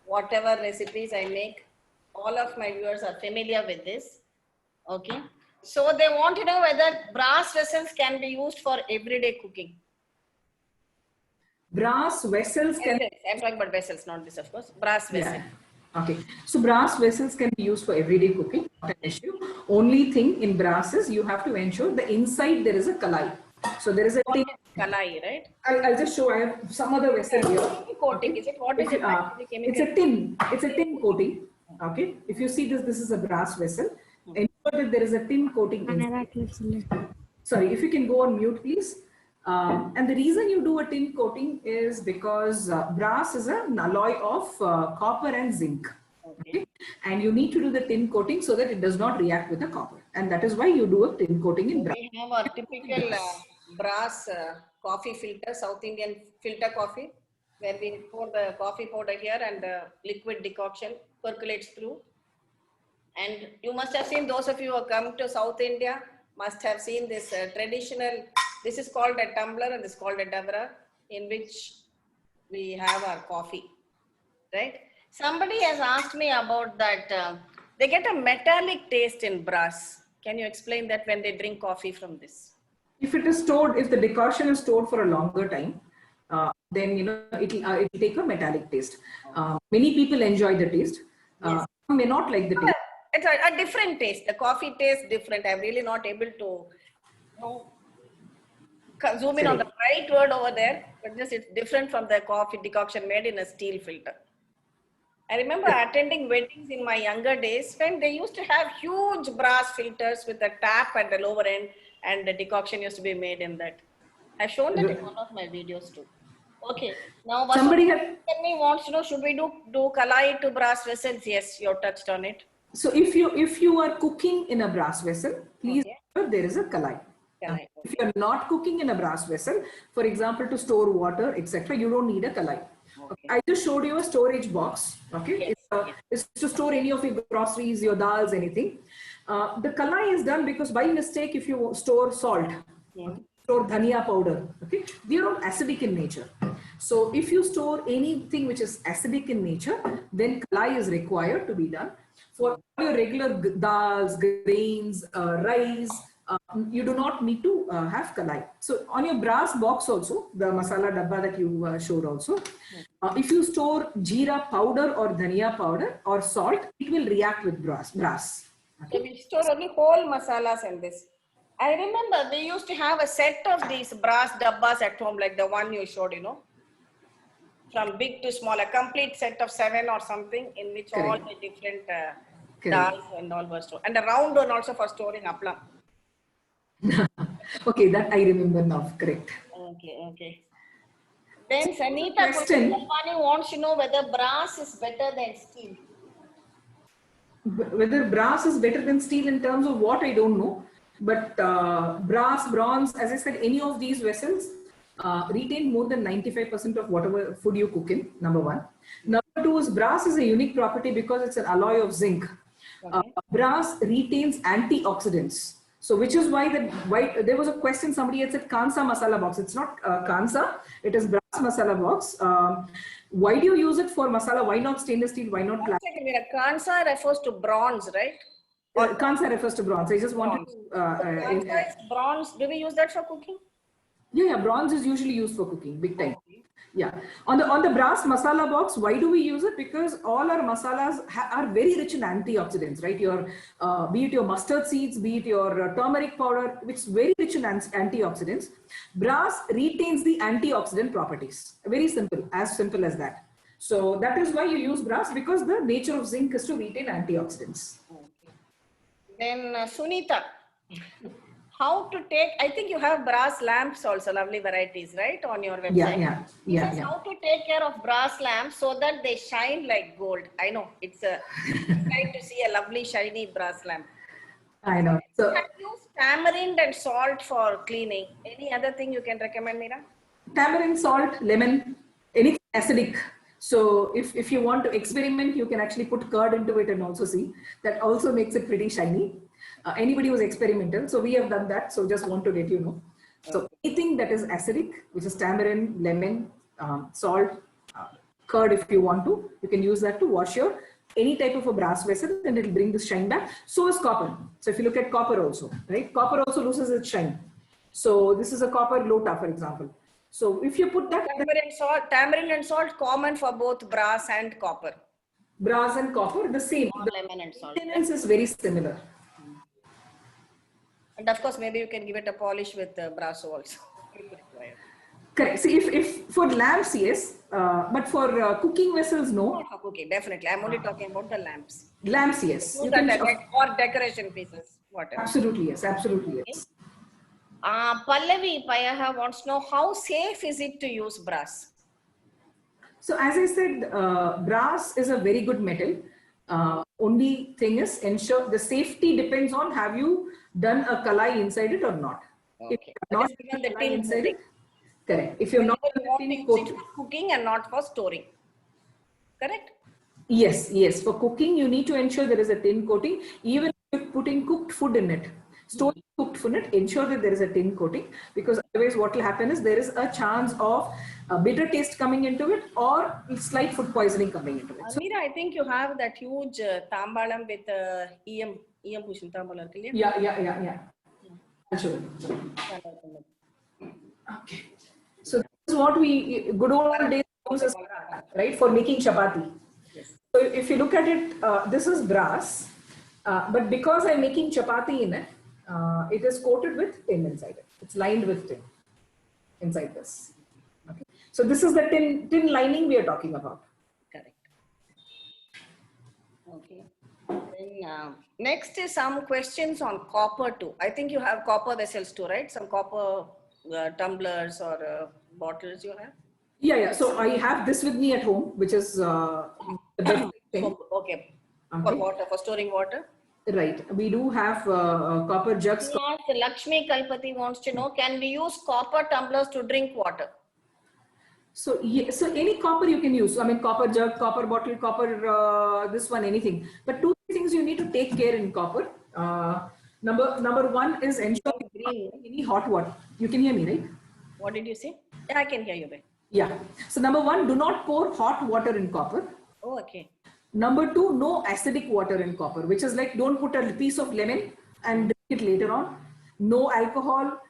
Whatever recipes I make, all of my viewers are familiar with this. Okay. So they want to know whether brass vessels can be used for everyday cooking. Brass vessels can. I'm talking about vessels, not this, of course. Brass vessels. Yeah. Okay. So brass vessels can be used for everyday cooking, not an issue. Only thing in brass is you have to ensure the inside there is a kalai. So there is a tin. Kalai, right? I'll just show. I have some other vessel here. Coating, okay. Is it? What is it? It's a tin. It's a tin coating. Okay. If you see this is a brass vessel. Ensure that there is a tin coating inside. Sorry, if you can go on mute, please. And the reason you do a tin coating is because brass is an alloy of copper and zinc. Okay. And you need to do the tin coating so that it does not react with the copper. And that is why you do a tin coating in brass. We have a typical brass coffee filter, South Indian filter coffee, where we pour the coffee powder here and the liquid decoction percolates through. And you must have seen, those of you who have come to South India must have seen this traditional, this is called a tumbler and this is called a dabra, in which we have our coffee, right? Somebody has asked me about that. They get a metallic taste in brass. Can you explain that when they drink coffee from this? If it is stored, if the decoction is stored for a longer time, then it'll take a metallic taste. Many people enjoy the taste. Yes. Some may not like the taste. It's a different taste. The coffee tastes different. I'm really not able to zoom in on the right word over there, but just it's different from the coffee decoction made in a steel filter. I remember attending weddings in my younger days when they used to have huge brass filters with a tap at the lower end, and the decoction used to be made in that. I've shown that in one of my videos too. Okay, now somebody wants to know, should we do kalai to brass vessels? Yes, you touched on it. So if you are cooking in a brass vessel, please ensure there is a kalai. If you are not cooking in a brass vessel, for example, to store water, etc., you don't need a kalai. Okay. I just showed you a storage box. Okay, it's to store any of your groceries, your dals, anything. The kalai is done because by mistake, if you store salt, store dhania powder, okay, they are all acidic in nature. So if you store anything which is acidic in nature, then kalai is required to be done. For your regular dals, grains, rice, you do not need to have kalai. So on your brass box also, the masala dabba that you showed also, if you store jeera powder or dhania powder or salt, it will react with brass. Okay. So we store only whole masalas in this. I remember we used to have a set of these brass dabbas at home, like the one you showed, from big to small, a complete set of 7 or something, in which all the different dals and all were stored. And a round one also for storing aplam. Okay, that I remember now, correct. Okay. Then Sanita Question. Purvani wants to know whether brass is better than steel. Whether brass is better than steel in terms of what, I don't know. But brass, bronze, as I said, any of these vessels retain more than 95% of whatever food you cook in, number one. Number two is brass is a unique property because it's an alloy of zinc. Okay. Brass retains antioxidants. So which is why there was a question, somebody had said Kansa masala box. It's not Kansa, it is brass masala box. Why do you use it for masala? Why not stainless steel? Why not plastic? Kansa refers to bronze, right? Kansa refers to bronze. I just wanted to. Kansa is bronze. Do we use that for cooking? Yeah, bronze is usually used for cooking, big time. Yeah, on the brass masala box, why do we use it? Because all our masalas are very rich in antioxidants, right? Your be it your mustard seeds, be it your turmeric powder, which is very rich in antioxidants. Brass retains the antioxidant properties. Very simple as that. So that is why you use brass, because the nature of zinc is to retain antioxidants. Then Sunita, how to take, I think you have brass lamps also, lovely varieties, right, on your website. Yeah. How to take care of brass lamps so that they shine like gold. I know, it's nice to see a lovely shiny brass lamp. I know. So Use tamarind and salt for cleaning. Any other thing you can recommend, Meera? Tamarind, salt, lemon, anything acidic. So if you want to experiment, you can actually put curd into it and also see. That also makes it pretty shiny. Anybody who's experimental. So we have done that. So just want to let you know. So anything that is acidic, which is tamarind, lemon, salt, curd, if you want to, you can use that to wash your any type of a brass vessel, and it'll bring the shine back. So is copper. So if you look at copper also, right? Copper also loses its shine. So this is a copper lota, for example. So if you put that tamarind and salt common for both brass and copper. Brass and copper, the same. The lemon and salt. maintenance is very similar. And of course, maybe you can give it a polish with brass also. Correct. See, if for lamps, yes, but for cooking vessels, no. Not for cooking, definitely. I'm only talking about the lamps. Lamps, yes. You can, or decoration pieces, whatever. Absolutely, yes. Absolutely, yes. Pallavi Payaha wants to know, how safe is it to use brass? So as I said, brass is a very good metal. Only thing is, ensure the safety depends on have you done a kalai inside it or not. Okay. If not given the tin inside it, correct. If you're not for cooking and not for storing, correct? Yes, yes. For cooking, you need to ensure there is a tin coating. Even if you're putting cooked food in it, storing cooked food in it, ensure that there is a tin coating, because otherwise what will happen is there is a chance of a bitter taste coming into it or slight food poisoning coming into it. So, Meera, I think you have that huge tambalam with EM pushing tambalam. Yeah. Sure. Okay. So this is what we good old days use, right, for making chapati. Yes. So if you look at it, this is brass, but because I'm making chapati in it, it is coated with tin inside it. It's lined with tin inside this. Okay. So this is the tin lining we are talking about. Correct. Okay. Then next is some questions on copper too. I think you have copper vessels too, right? Some copper tumblers or bottles you have? Yeah. So I have this with me at home, which is the best thing. Okay. For water, for storing water? Right. We do have copper jugs. Lakshmi Kalpati wants to know, can we use copper tumblers to drink water? So, yeah, so any copper you can use. I mean, copper jug, copper bottle, copper, this one, anything. But two things you need to take care in copper. Number one is ensure any hot water. You can hear me, right? What did you say? Yeah, I can hear you. Yeah. So number one, do not pour hot water in copper. Oh, okay. Number two, no acidic water in copper, which is like don't put a piece of lemon and drink it later on. No alcohol,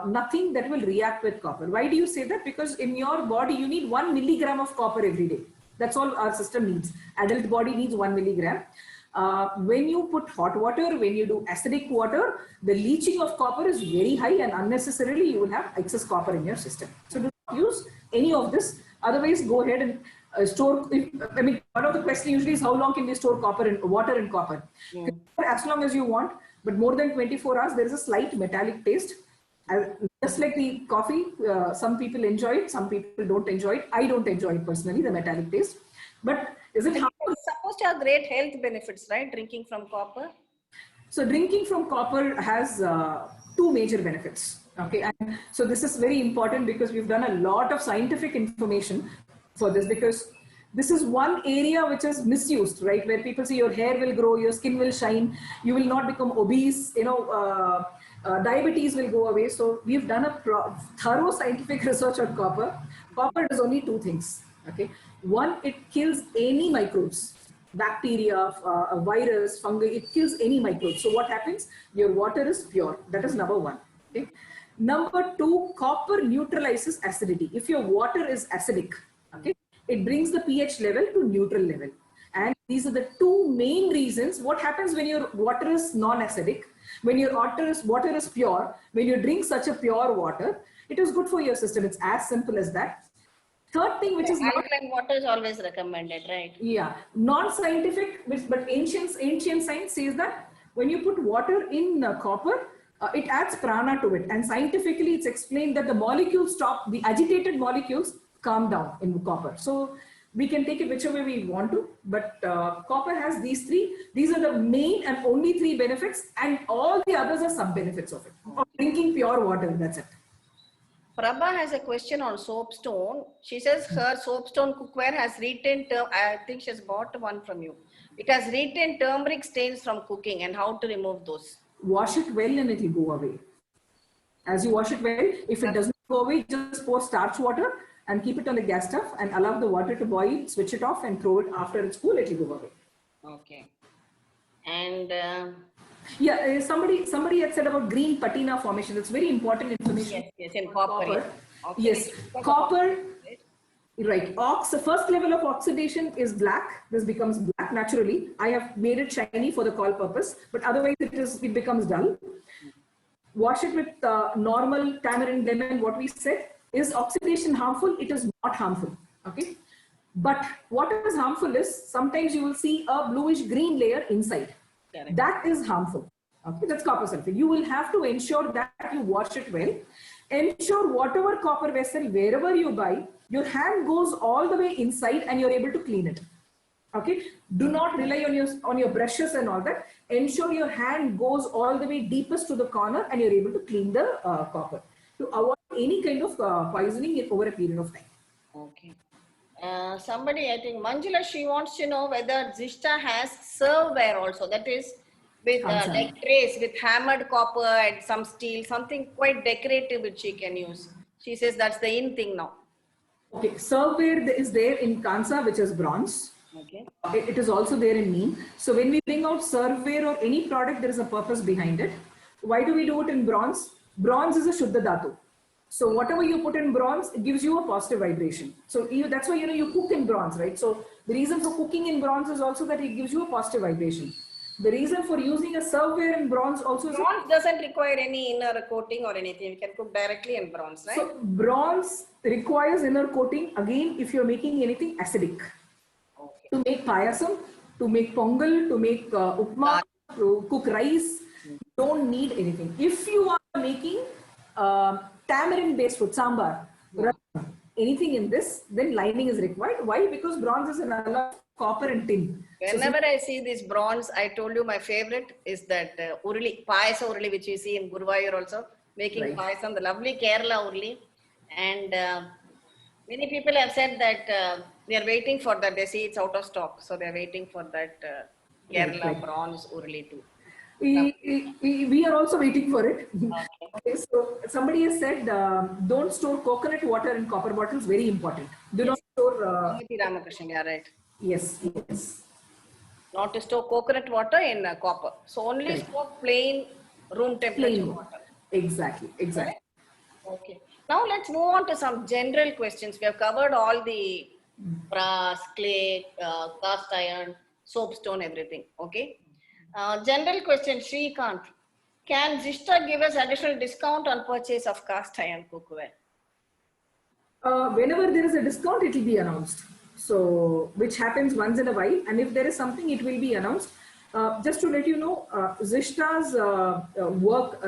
nothing that will react with copper. Why do you say that? Because in your body, you need 1 milligram of copper every day. That's all our system needs. Adult body needs 1 milligram. When you put hot water, when you do acidic water, the leaching of copper is very high and unnecessarily you will have excess copper in your system. So do not use any of this. Otherwise, go ahead and store. One of the questions usually is how long can we store water in copper? As long as you want, but more than 24 hours, there is a slight metallic taste. just like the coffee, some people enjoy it, some people don't enjoy it. I don't enjoy it personally, the metallic taste. But is it harmful? It's supposed to have great health benefits, right? Drinking from copper. So drinking from copper has two major benefits. Okay, and so this is very important because we've done a lot of scientific information for this, because this is one area which is misused, right? Where people say your hair will grow, your skin will shine, you will not become obese, diabetes will go away. So we've done a thorough scientific research on copper. Copper does only two things. Okay, one, it kills any microbes, bacteria, a virus, fungi, it kills any microbe. So what happens? Your water is pure. That is number one. Okay. Number two, copper neutralizes acidity. If your water is acidic, okay, it brings the pH level to neutral level. And these are the two main reasons. What happens when your water is non-acidic? When your water is pure, when you drink such a pure water, it is good for your system. It's as simple as that. Third thing, which is alkaline water is always recommended, right? Yeah, non-scientific, but ancient science says that when you put water in copper, it adds prana to it. And scientifically, it's explained that the molecules stop, the agitated molecules calm down in copper. So we can take it whichever way we want to, but copper has these three. These are the main and only three benefits, and all the others are sub-benefits of it. Of drinking pure water, that's it. Prabha has a question on soapstone. She says her soapstone cookware has retained, I think she has bought one from you. It has retained turmeric stains from cooking, and how to remove those. Wash it well and it will go away. As you wash it well, if it doesn't go away, just pour starch water and keep it on the gas stove and allow the water to boil, switch it off and throw it after it's cool, it will go away. Okay. And yeah, somebody had said about green patina formation. That's very important information. Yes, in copper. Yes, copper. Right. The first level of oxidation is black. This becomes black naturally. I have made it shiny for the call purpose, but otherwise it becomes dull. Wash it with normal tamarind lemon. What we said, is oxidation harmful? It is not harmful. Okay. But what is harmful is sometimes you will see a bluish green layer inside. Correct. That is harmful. Okay, that's copper sulfate. You will have to ensure that you wash it well. Ensure whatever copper vessel, wherever you buy, your hand goes all the way inside and you're able to clean it. Okay, do not rely on your brushes and all that. Ensure your hand goes all the way deepest to the corner and you're able to clean the copper to avoid any kind of poisoning over a period of time. Okay. Somebody, I think Manjula, she wants to know whether Zista has serveware also, that is with like trays with hammered copper and some steel, something quite decorative which she can use. She says that's the in thing now. Okay, serveware is there in Kansa, which is bronze. Okay. It is also there in neem. So when we bring out serveware or any product, there is a purpose behind it. Why do we do it in bronze? Bronze is a Shuddha Dhatu. So whatever you put in bronze, it gives you a positive vibration. So that's why you cook in bronze, right? So the reason for cooking in bronze is also that it gives you a positive vibration. The reason for using a serveware in bronze also is... Bronze doesn't require any inner coating or anything. You can cook directly in bronze, right? So bronze requires inner coating, again, if you're making anything acidic. Okay. To make payasam, to make pongal, to make upma, to cook rice, you don't need anything. If you are making tamarind based food, sambar, anything in this, then lining is required. Why? Because bronze is an alloy of copper and tin. Whenever I see this bronze, I told you my favorite is that urli, payasa urli, which you see in Guruvayur also, making payasam, the lovely Kerala urli. And many people have said that they are waiting for that. They see it's out of stock. So they are waiting for that Kerala bronze urli too. We are also waiting for it. Okay, so somebody has said, don't store coconut water in copper bottles. Very important. Do not store. Ramakrishnan, yeah, right. Yes. Not to store coconut water in copper. So only store plain room temperature water. Exactly. Right? Okay. Now let's move on to some general questions. We have covered all the brass, clay, cast iron, soapstone, everything. Okay. General question, Shrikant. Can Zista give us additional discount on purchase of cast iron cookware? Whenever there is a discount, it will be announced. So, which happens once in a while. And if there is something, it will be announced. Just to let you know, Zishta's work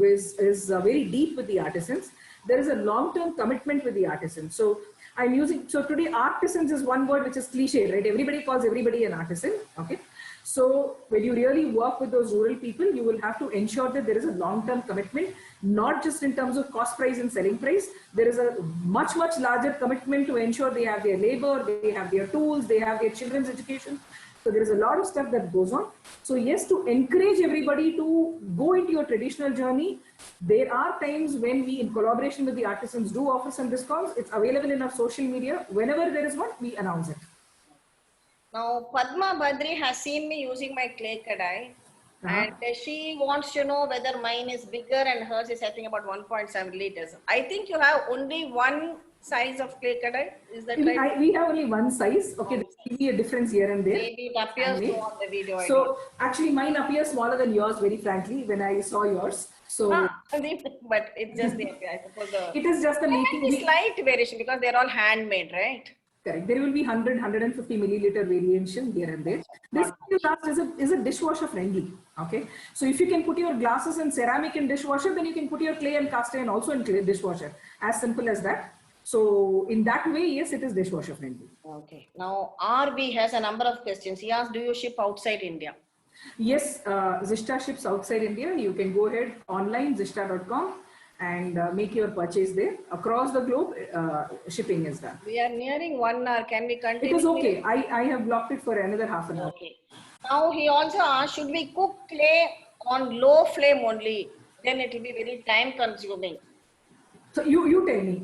is very deep with the artisans. There is a long-term commitment with the artisans. So I'm using, so today artisans is one word which is cliche, right? Everybody calls everybody an artisan, okay? So when you really work with those rural people, you will have to ensure that there is a long-term commitment, not just in terms of cost price and selling price. There is a much, much larger commitment to ensure they have their labor, they have their tools, they have their children's education. So there is a lot of stuff that goes on. So yes, to encourage everybody to go into your traditional journey, there are times when we, in collaboration with the artisans, do offer some discounts. It's available in our social media. Whenever there is one, we announce it. Now, Padma Badri has seen me using my clay kadai, and she wants to know whether mine is bigger and hers is, I think, about 1.7 liters. I think you have only one size of clay kadai. Is that right? We have only one size. Okay, there will be a difference here and there. Maybe it appears so on the video. So actually, mine appears smaller than yours. Very frankly, when I saw yours. So, but it's just the, I suppose it is just the making. Maybe slight variation because they're all handmade, right? Correct. There will be 100, 150 milliliter variation here and there. This glass is a dishwasher friendly. Okay. So if you can put your glasses in ceramic in dishwasher, then you can put your clay and cast iron also in clay dishwasher. As simple as that. So in that way, yes, it is dishwasher friendly. Okay. Now RB has a number of questions. He asked, do you ship outside India? Yes, Zishta ships outside India. You can go ahead online, zishta.com, and make your purchase there. Across the globe, shipping is done. We are nearing 1 hour. Can we continue? It is okay. I have blocked it for another half an hour. Okay. Now he also asked, should we cook clay on low flame only? Then it will be very time consuming. So you tell me,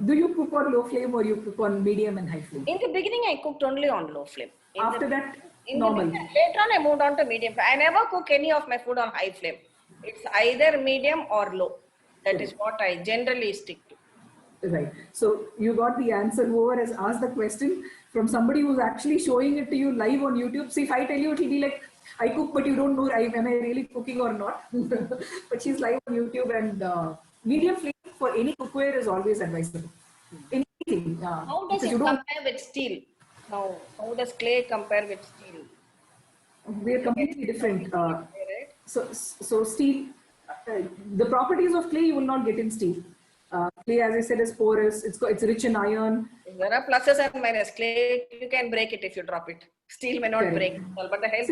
do you cook on low flame or you cook on medium and high flame? In the beginning, I cooked only on low flame. After that, normal. Later on, I moved on to medium. I never cook any of my food on high flame. It's either medium or low. That is what I generally stick to. Right. So you got the answer. Whoever has asked the question from somebody who's actually showing it to you live on YouTube. See, if I tell you, it will be like, I cook, but you don't know am I really cooking or not. But she's live on YouTube, and medium flame for any cookware is always advisable. Anything. How does it compare with steel? Now, how does clay compare with steel? They are completely different. So steel, the properties of clay you will not get in steel. Clay, as I said, is porous. It's rich in iron. There are pluses and minuses. Clay, you can break it if you drop it. Steel may not break. But the health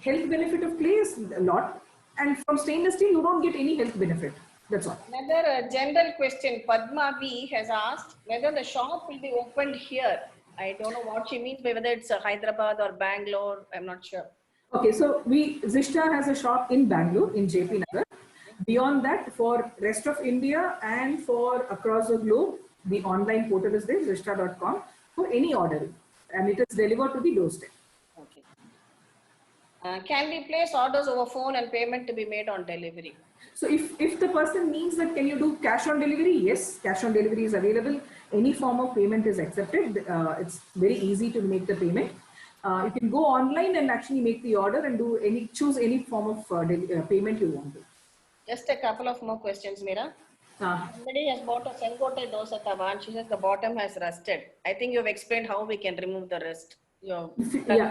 health benefit of clay is a lot. And from stainless steel, you don't get any health benefit. That's all. Another general question. Padma B has asked whether the shop will be opened here. I don't know what she means by whether it's Hyderabad or Bangalore. I'm not sure. Okay, so Zishta has a shop in Bangalore, in JP Nagar. Beyond that, for rest of India and for across the globe, the online portal is there, zishta.com, for any order. And it is delivered to the doorstep. Okay. Can we place orders over phone and payment to be made on delivery? So if the person means that can you do cash on delivery? Yes, cash on delivery is available. Any form of payment is accepted. It's very easy to make the payment. You can go online and actually make the order and choose any form of payment you want to. Just a couple of more questions, Meera. Somebody has bought a Senkote dosa tawa and she says the bottom has rusted. I think you've explained how we can remove the rust. Yeah,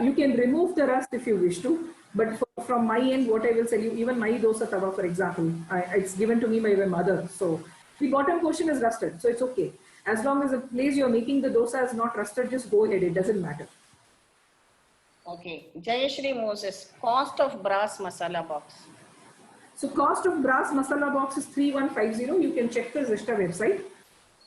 you can remove the rust if you wish to. But from my end, what I will tell you, even my dosa tawa, for example, it's given to me by my mother. So the bottom portion is rusted. So it's okay. As long as the place you're making the dosa is not rusted, just go ahead. It doesn't matter. Okay. Jayashri Moses, cost of brass masala box. So cost of brass masala box is 3150. You can check the Zishta website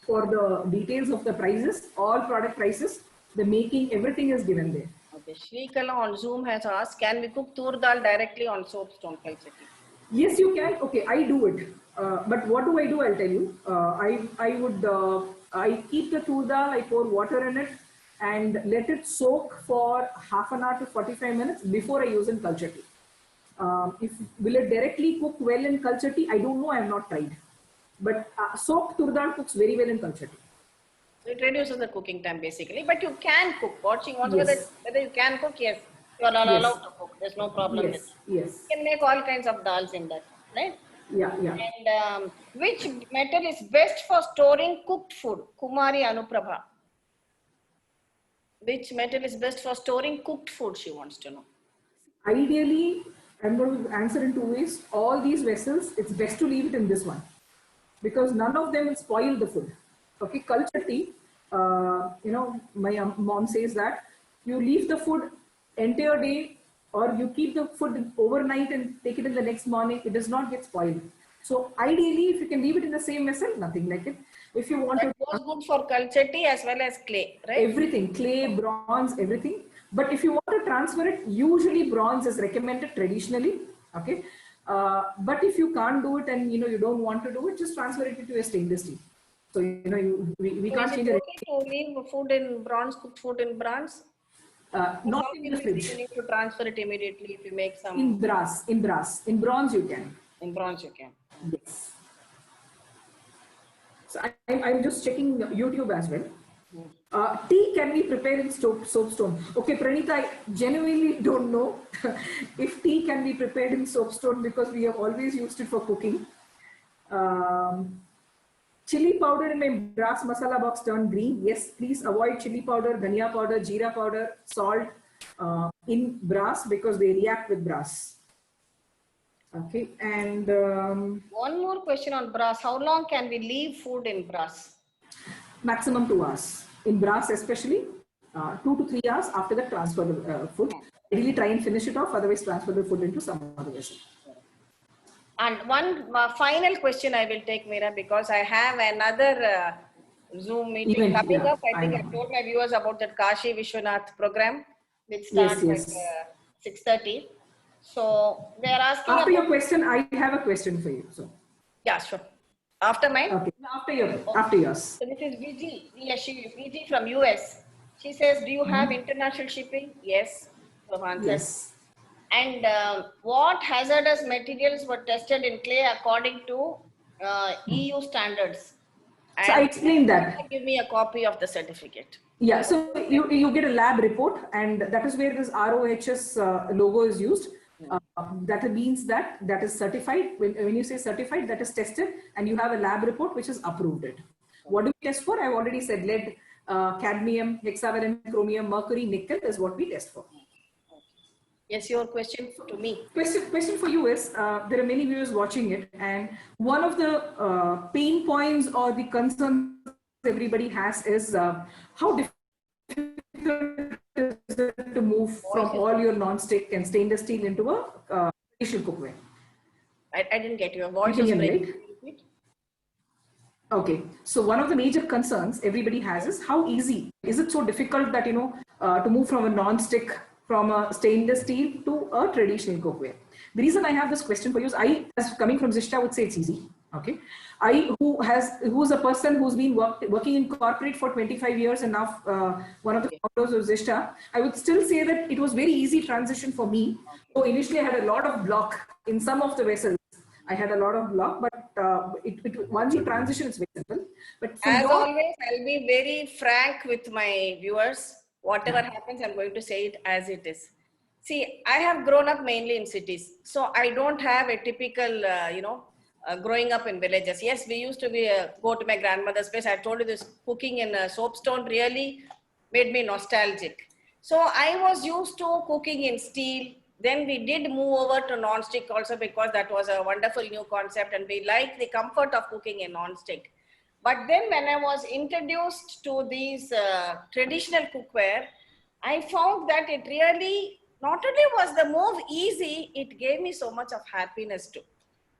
for the details of the prices, all product prices, the making, everything is given there. Okay. Shrikala on Zoom has asked, can we cook tur dal directly on soapstone Kalchatti? Yes, you can. Okay, I do it. But what do? I'll tell you. I keep the tur dal, I pour water in it and let it soak for half an hour to 45 minutes before I use in Kalchatti. Will it directly cook well in Kalchatti? I don't know. I have not tried. But soaked tur dal cooks very well in Kalchatti. So it reduces the cooking time basically. But you can cook. Watching on whether you can cook, yes. You are allowed to cook. There's no problem with it. Yes. You can make all kinds of dals in that, right? Yeah. And which metal is best for storing cooked food? Kumari Anuprabha. Which metal is best for storing cooked food, she wants to know. Ideally, I'm going to answer in two ways. All these vessels, it's best to leave it in this one because none of them will spoil the food. Okay, culture tea, my mom says that you leave the food entire day or you keep the food overnight and take it in the next morning, it does not get spoiled. So ideally, if you can leave it in the same vessel, nothing like it. If you want That to goes good for culture tea as well as clay, right? everything, clay, bronze, everything. But if you want to transfer it, usually bronze is recommended traditionally. Okay. But if you can't do it and you don't want to do it, just transfer it into a stainless steel. So we So can't is it change it. okay to leave food in bronze, cooked food in bronze? Not Some in the people say fridge. you need to transfer it immediately if you make In some. brass, in brass, in bronze you can. In bronze you can. Yes. So I'm just checking YouTube as well. Tea can be prepared in soapstone. Okay, Pranita, I genuinely don't know if tea can be prepared in soapstone because we have always used it for cooking. Chili powder in my brass masala box turned green. Yes, please avoid chili powder, dhania powder, jeera powder, salt in brass because they react with brass. Okay, and One more question on brass. How long can we leave food in brass? maximum 2 hours. In brass especially, 2 to 3 hours after the transfer the food. Really try and finish it off, otherwise transfer the food into some other vessel. And one final question I will take, Meera, because I have another Zoom meeting Event, coming yeah, up. I I think know. I told my viewers about that Kashi Vishwanath program, which Yes, starts at yes. 6:30. So they are asking After your about. question, I have a question for you. So, Yeah, sure. After mine? okay, Okay. after yours. So this is VG. Yes, she is VG from US. She says, do you have international shipping? Yes. So I've answered. Yes. And what hazardous materials were tested in clay according to EU standards? So I And explained that. give me a copy of the certificate. Yeah, so you get a lab report, and that is where this ROHS logo is used. That means that is certified. When you say certified, that is tested, and you have a lab report which is approved it. What do we test for? I've already said lead, cadmium, hexavalent, chromium, mercury, nickel is what we test for. Yes, your question to me. Question for you is, there are many viewers watching it, and one of the pain points or the concerns everybody has is how difficult is it to move from all your non-stick and stainless steel into a traditional cookware? I didn't get your voice. You Was can hear me, breaking. right? Okay, so one of the major concerns everybody has is how easy is it so difficult that to move from a non-stick, from a stainless steel to a traditional cookware. The reason I have this question for you is I, as coming from Zishta, would say it's easy. Okay, I who's a person who's been working in corporate for 25 years and now one of the founders of Zishta, I would still say that it was very easy transition for me. So initially I had a lot of block in some of the vessels. I had a lot of block, but once you transition, it's very simple. But As always, I'll be very frank with my viewers. Whatever happens, I'm going to say it as it is. See, I have grown up mainly in cities, so I don't have a typical, growing up in villages. Yes, we used to go to my grandmother's place. I told you this cooking in soapstone really made me nostalgic. So I was used to cooking in steel. Then we did move over to non-stick also because that was a wonderful new concept and we like the comfort of cooking in non-stick. But then when I was introduced to these traditional cookware, I found that it really not only was the move easy, it gave me so much of happiness too.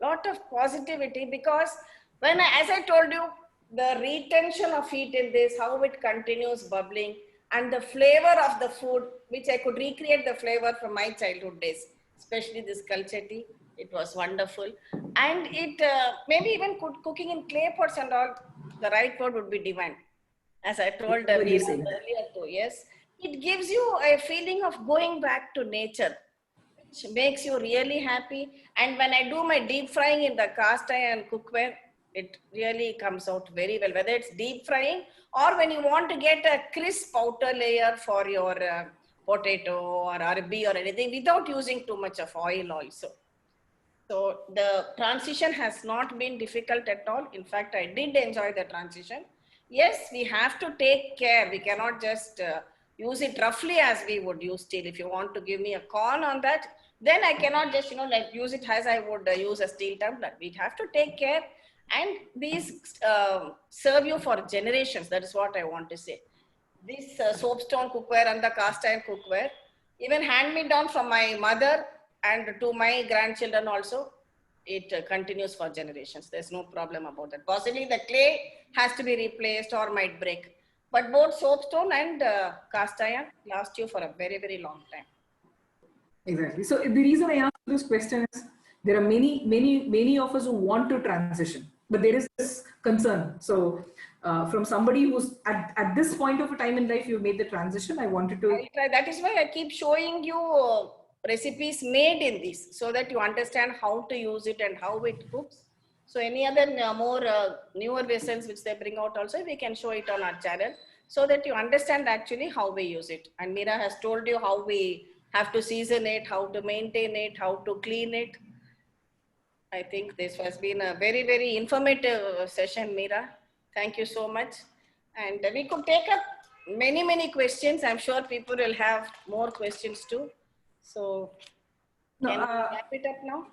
Lot of positivity because as I told you, the retention of heat in this, how it continues bubbling, and the flavor of the food, which I could recreate the flavor from my childhood days, especially this culture tea. It was wonderful. And it maybe even cooking in clay pots and all, the right word would be divine. As I told Veera earlier too, yes. It gives you a feeling of going back to nature, which makes you really happy. And when I do my deep frying in the cast iron cookware, it really comes out very well, whether it's deep frying or when you want to get a crisp outer layer for your potato or arbi or anything without using too much of oil also. So the transition has not been difficult at all. In fact, I did enjoy the transition. Yes, we have to take care. We cannot just use it roughly as we would use steel. If you want to give me a con on that, then I cannot just, like use it as I would use a steel tumbler. We'd have to take care, and these serve you for generations. That is what I want to say. This soapstone cookware and the cast iron cookware, even hand me down from my mother and to my grandchildren also, it continues for generations. There's no problem about that. Possibly the clay has to be replaced or might break, but both soapstone and cast iron last you for a very, very long time. Exactly. So the reason I asked this question is there are many of us who want to transition, but there is this concern. So from somebody who's at this point of a time in life, you've made the transition. I wanted to. That is why I keep showing you recipes made in this, so that you understand how to use it and how it cooks. So any other more newer vessels which they bring out also, we can show it on our channel, so that you understand actually how we use it. And Meera has told you how we have to season it, how to maintain it, how to clean it. I think this has been a very, very informative session, Meera. Thank you so much. And we could take up many questions. I'm sure people will have more questions too. So can we wrap it up now?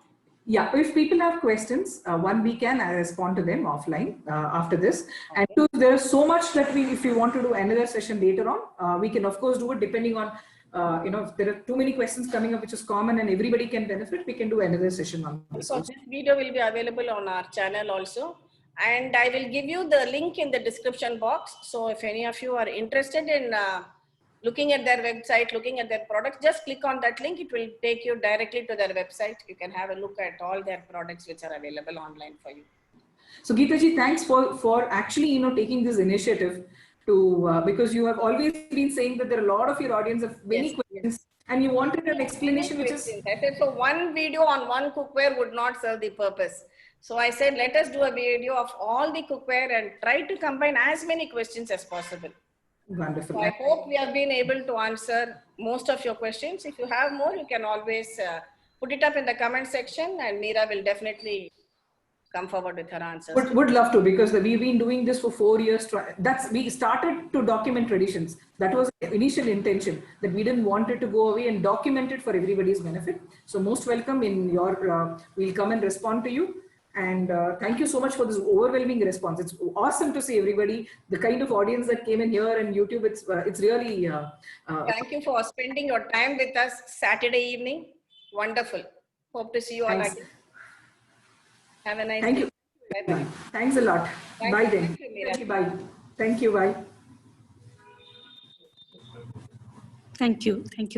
Yeah, if people have questions, one, we can respond to them offline after this. Okay. And two, there's so much that if we want to do another session later on, we can of course do it depending on, if there are too many questions coming up, which is common and everybody can benefit, we can do another session on this. So this video will be available on our channel also. And I will give you the link in the description box. So if any of you are interested in looking at their website, looking at their products, just click on that link. It will take you directly to their website. You can have a look at all their products which are available online for you. So Geeta ji, thanks for actually, taking this initiative to, because you have always been saying that there are a lot of your audience have many questions and you wanted an explanation which is. I said, so one video on one cookware would not serve the purpose. So I said, let us do a video of all the cookware and try to combine as many questions as possible. Wonderful. So I hope we have been able to answer most of your questions. If you have more, you can always put it up in the comment section and Meera will definitely come forward with her answers. Would love to, because we've been doing this for 4 years. We started to document traditions. That was the initial intention, that we didn't want it to go away and document it for everybody's benefit. So most welcome in your, we'll come and respond to you. And thank you so much for this overwhelming response. It's awesome to see everybody, the kind of audience that came in here and YouTube. It's really. Thank you for spending your time with us Saturday evening. Wonderful. Hope to see you all again. Have a nice day. Thank you. Bye-bye. Thanks a lot. Bye then. Thank you. Bye. Thank you. Bye. Thank you. Thank you.